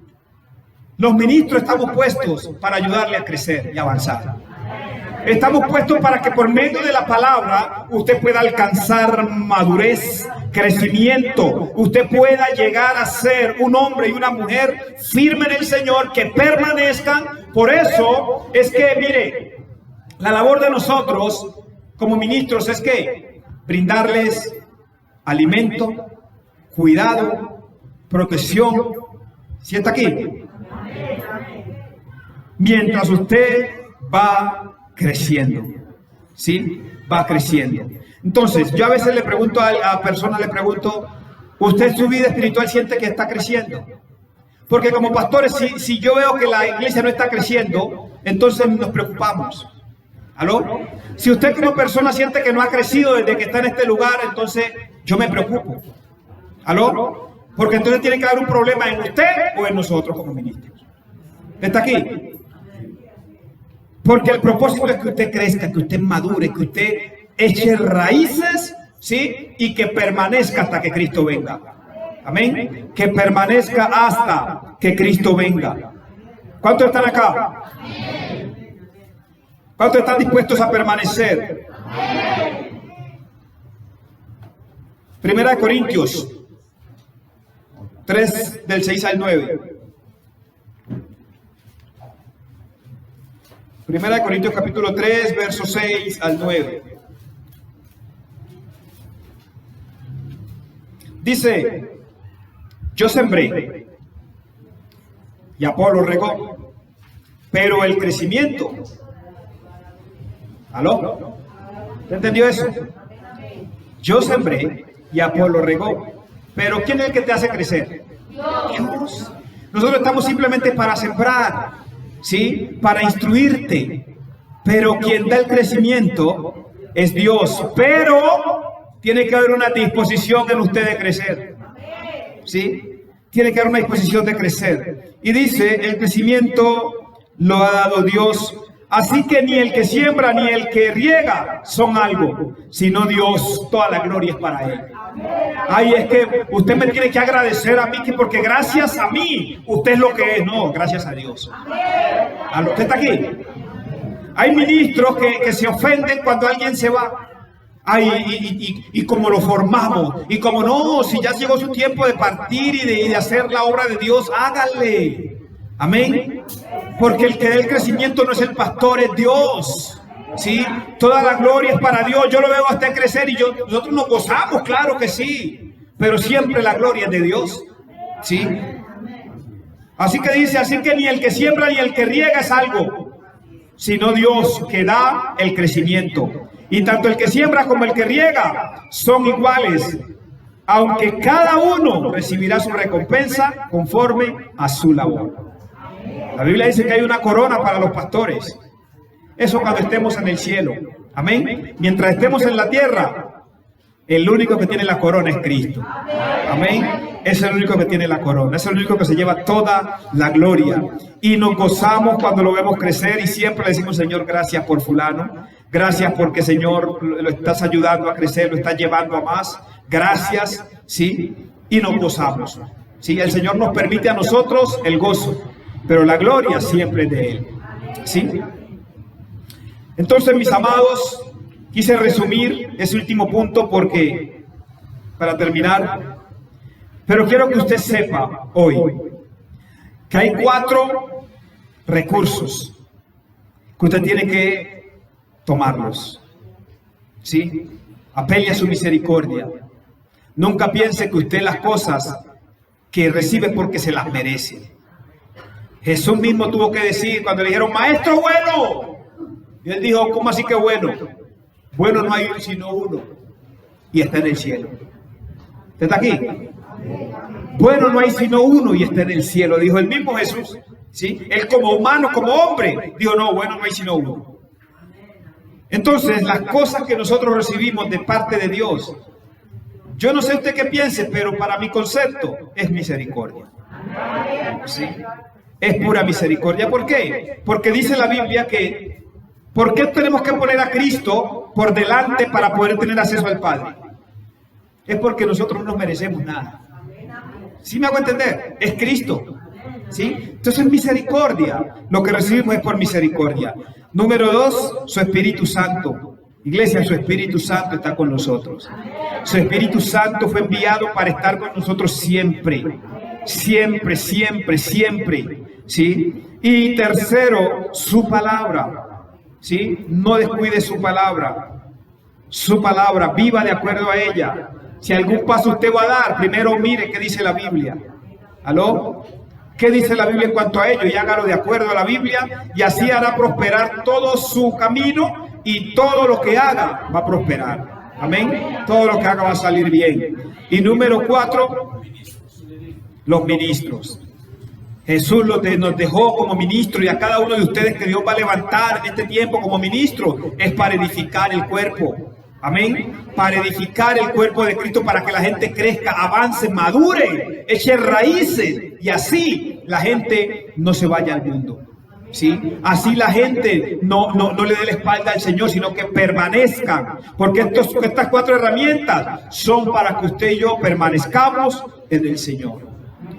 Los ministros estamos puestos para ayudarle a crecer y avanzar. Estamos puestos para que por medio de la palabra usted pueda alcanzar madurez, crecimiento. Usted pueda llegar a ser un hombre y una mujer firme en el Señor, que permanezcan. Por eso es que, mire, la labor de nosotros como ministros es que brindarles alimento, cuidado, protección. ¿Sí está aquí? Mientras usted va creciendo, ¿sí? Va creciendo. Entonces, yo a veces le pregunto a personas, ¿usted en su vida espiritual siente que está creciendo? Porque como pastores, si yo veo que la iglesia no está creciendo, entonces nos preocupamos. ¿Aló? Si usted como persona siente que no ha crecido desde que está en este lugar, entonces yo me preocupo. ¿Aló? Porque entonces tiene que haber un problema en usted o en nosotros como ministros. ¿Está aquí? Porque el propósito es que usted crezca, que usted madure, que usted eche raíces, ¿sí? Y que permanezca hasta que Cristo venga. Amén. Que permanezca hasta que Cristo venga. ¿Cuántos están acá? ¿Cuántos están dispuestos a permanecer? Primera de Corintios 3, del 6 al 9. Primera de Corintios capítulo 3, versos 6 al 9. Dice, yo sembré y Apolo regó, pero el crecimiento. ¿Aló? ¿Te entendió eso? Yo sembré y Apolo regó, pero ¿quién es el que te hace crecer? Dios. Nosotros estamos simplemente para sembrar, ¿sí? Para instruirte, pero quien da el crecimiento es Dios, pero tiene que haber una disposición en usted de crecer, ¿sí? Tiene que haber una disposición de crecer. Y dice, el crecimiento lo ha dado Dios. Así que ni el que siembra ni el que riega son algo, sino Dios. Toda la gloria es para Él. Ay, es que usted me tiene que agradecer a mí, porque gracias a mí usted es lo que es. No, gracias a Dios. ¿A lo que está aquí? Hay ministros que se ofenden cuando alguien se va. Ay, y como lo formamos, y como no, si ya llegó su tiempo de partir y de hacer la obra de Dios, hágale. Amén. Porque el que da el crecimiento no es el pastor, es Dios. ¿Sí? Toda la gloria es para Dios. Yo lo veo a usted crecer y nosotros nos gozamos, claro que sí. Pero siempre la gloria es de Dios. ¿Sí? Así que dice, así que ni el que siembra ni el que riega es algo, sino Dios que da el crecimiento. Y tanto el que siembra como el que riega son iguales, aunque cada uno recibirá su recompensa conforme a su labor. La Biblia dice que hay una corona para los pastores. Eso cuando estemos en el cielo. Amén. Mientras estemos en la tierra, el único que tiene la corona es Cristo. Amén. Es el único que tiene la corona. Es el único que se lleva toda la gloria. Y nos gozamos cuando lo vemos crecer y siempre le decimos, Señor, gracias por fulano. Gracias porque, Señor, lo estás ayudando a crecer, lo estás llevando a más. Gracias, ¿sí? Y nos gozamos. ¿Sí? El Señor nos permite a nosotros el gozo, pero la gloria siempre es de Él. ¿Sí? Entonces, mis amados, quise resumir ese último punto porque, para terminar, pero quiero que usted sepa hoy que hay 4 recursos que usted tiene que tomarlos. ¿Sí? Apele a su misericordia. Nunca piense que usted las cosas que recibe porque se las merece. Jesús mismo tuvo que decir cuando le dijeron, maestro bueno. Y él dijo, ¿cómo así que bueno? Bueno no hay sino uno. Y está en el cielo. ¿Usted está aquí? Bueno no hay sino uno y está en el cielo. Dijo el mismo Jesús. ¿Sí? Él como humano, como hombre, dijo, no, bueno no hay sino uno. Entonces, las cosas que nosotros recibimos de parte de Dios, yo no sé usted qué piense, pero para mi concepto es misericordia. ¿Sí? Es pura misericordia. ¿Por qué? Porque dice la Biblia que ¿por qué tenemos que poner a Cristo por delante para poder tener acceso al Padre? Es porque nosotros no merecemos nada. ¿Sí me hago entender? Es Cristo. ¿Sí? Entonces misericordia. Lo que recibimos es por misericordia. Número 2, su Espíritu Santo. Iglesia, su Espíritu Santo está con nosotros. Su Espíritu Santo fue enviado para estar con nosotros siempre. Siempre, siempre, siempre. ¿Sí? Y tercero, su palabra. ¿Sí? No descuide su palabra. Su palabra, viva de acuerdo a ella. Si algún paso usted va a dar, primero mire qué dice la Biblia. ¿Aló? ¿Qué dice la Biblia en cuanto a ello? Y hágalo de acuerdo a la Biblia y así hará prosperar todo su camino y todo lo que haga va a prosperar. Amén. Todo lo que haga va a salir bien. Y número 4, los ministros. Jesús nos dejó como ministro y a cada uno de ustedes que Dios va a levantar en este tiempo como ministro es para edificar el cuerpo. Amén. Para edificar el cuerpo de Cristo, para que la gente crezca, avance, madure, eche raíces y así la gente no se vaya al mundo. ¿Sí? Así la gente no le dé la espalda al Señor, sino que permanezcan. Porque estas 4 herramientas son para que usted y yo permanezcamos en el Señor.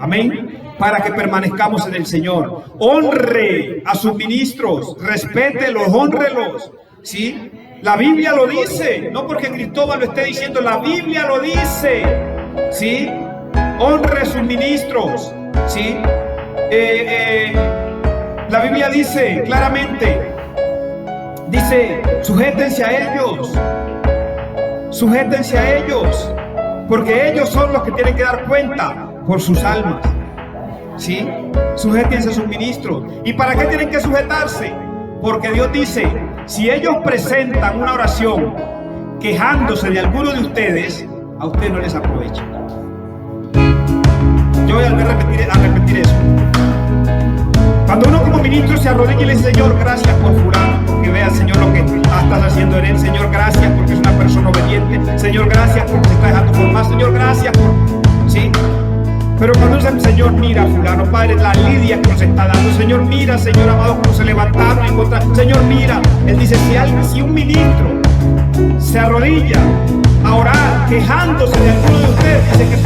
Amén. Para que permanezcamos en el Señor. Honre a sus ministros, respételos, honrelos. ¿Sí? La Biblia lo dice, no porque Cristóbal lo esté diciendo, la Biblia lo dice. ¿Sí? Honre a sus ministros. ¿Sí? La Biblia dice claramente, dice, sujétense a ellos, porque ellos son los que tienen que dar cuenta por sus almas. ¿Sí? Sujétense a sus ministros. ¿Y para qué tienen que sujetarse? Porque Dios dice, si ellos presentan una oración quejándose de alguno de ustedes, a usted no les aprovecha. Yo voy a repetir eso. Cuando uno como ministro se arrodilla y le dice, Señor, gracias por fulano, porque vea, Señor, lo que estás haciendo en él. Señor, gracias porque es una persona obediente. Señor, gracias porque se está dejando formar. Señor, gracias por... ¿Sí? Pero cuando dice, Señor, mira, fulano, Padre, la lidia que nos está dando. Señor, mira, Señor amado, cómo se levantaron en contra. Señor, mira. Él dice, si un ministro se arrodilla a orar quejándose de alguno de ustedes, dice que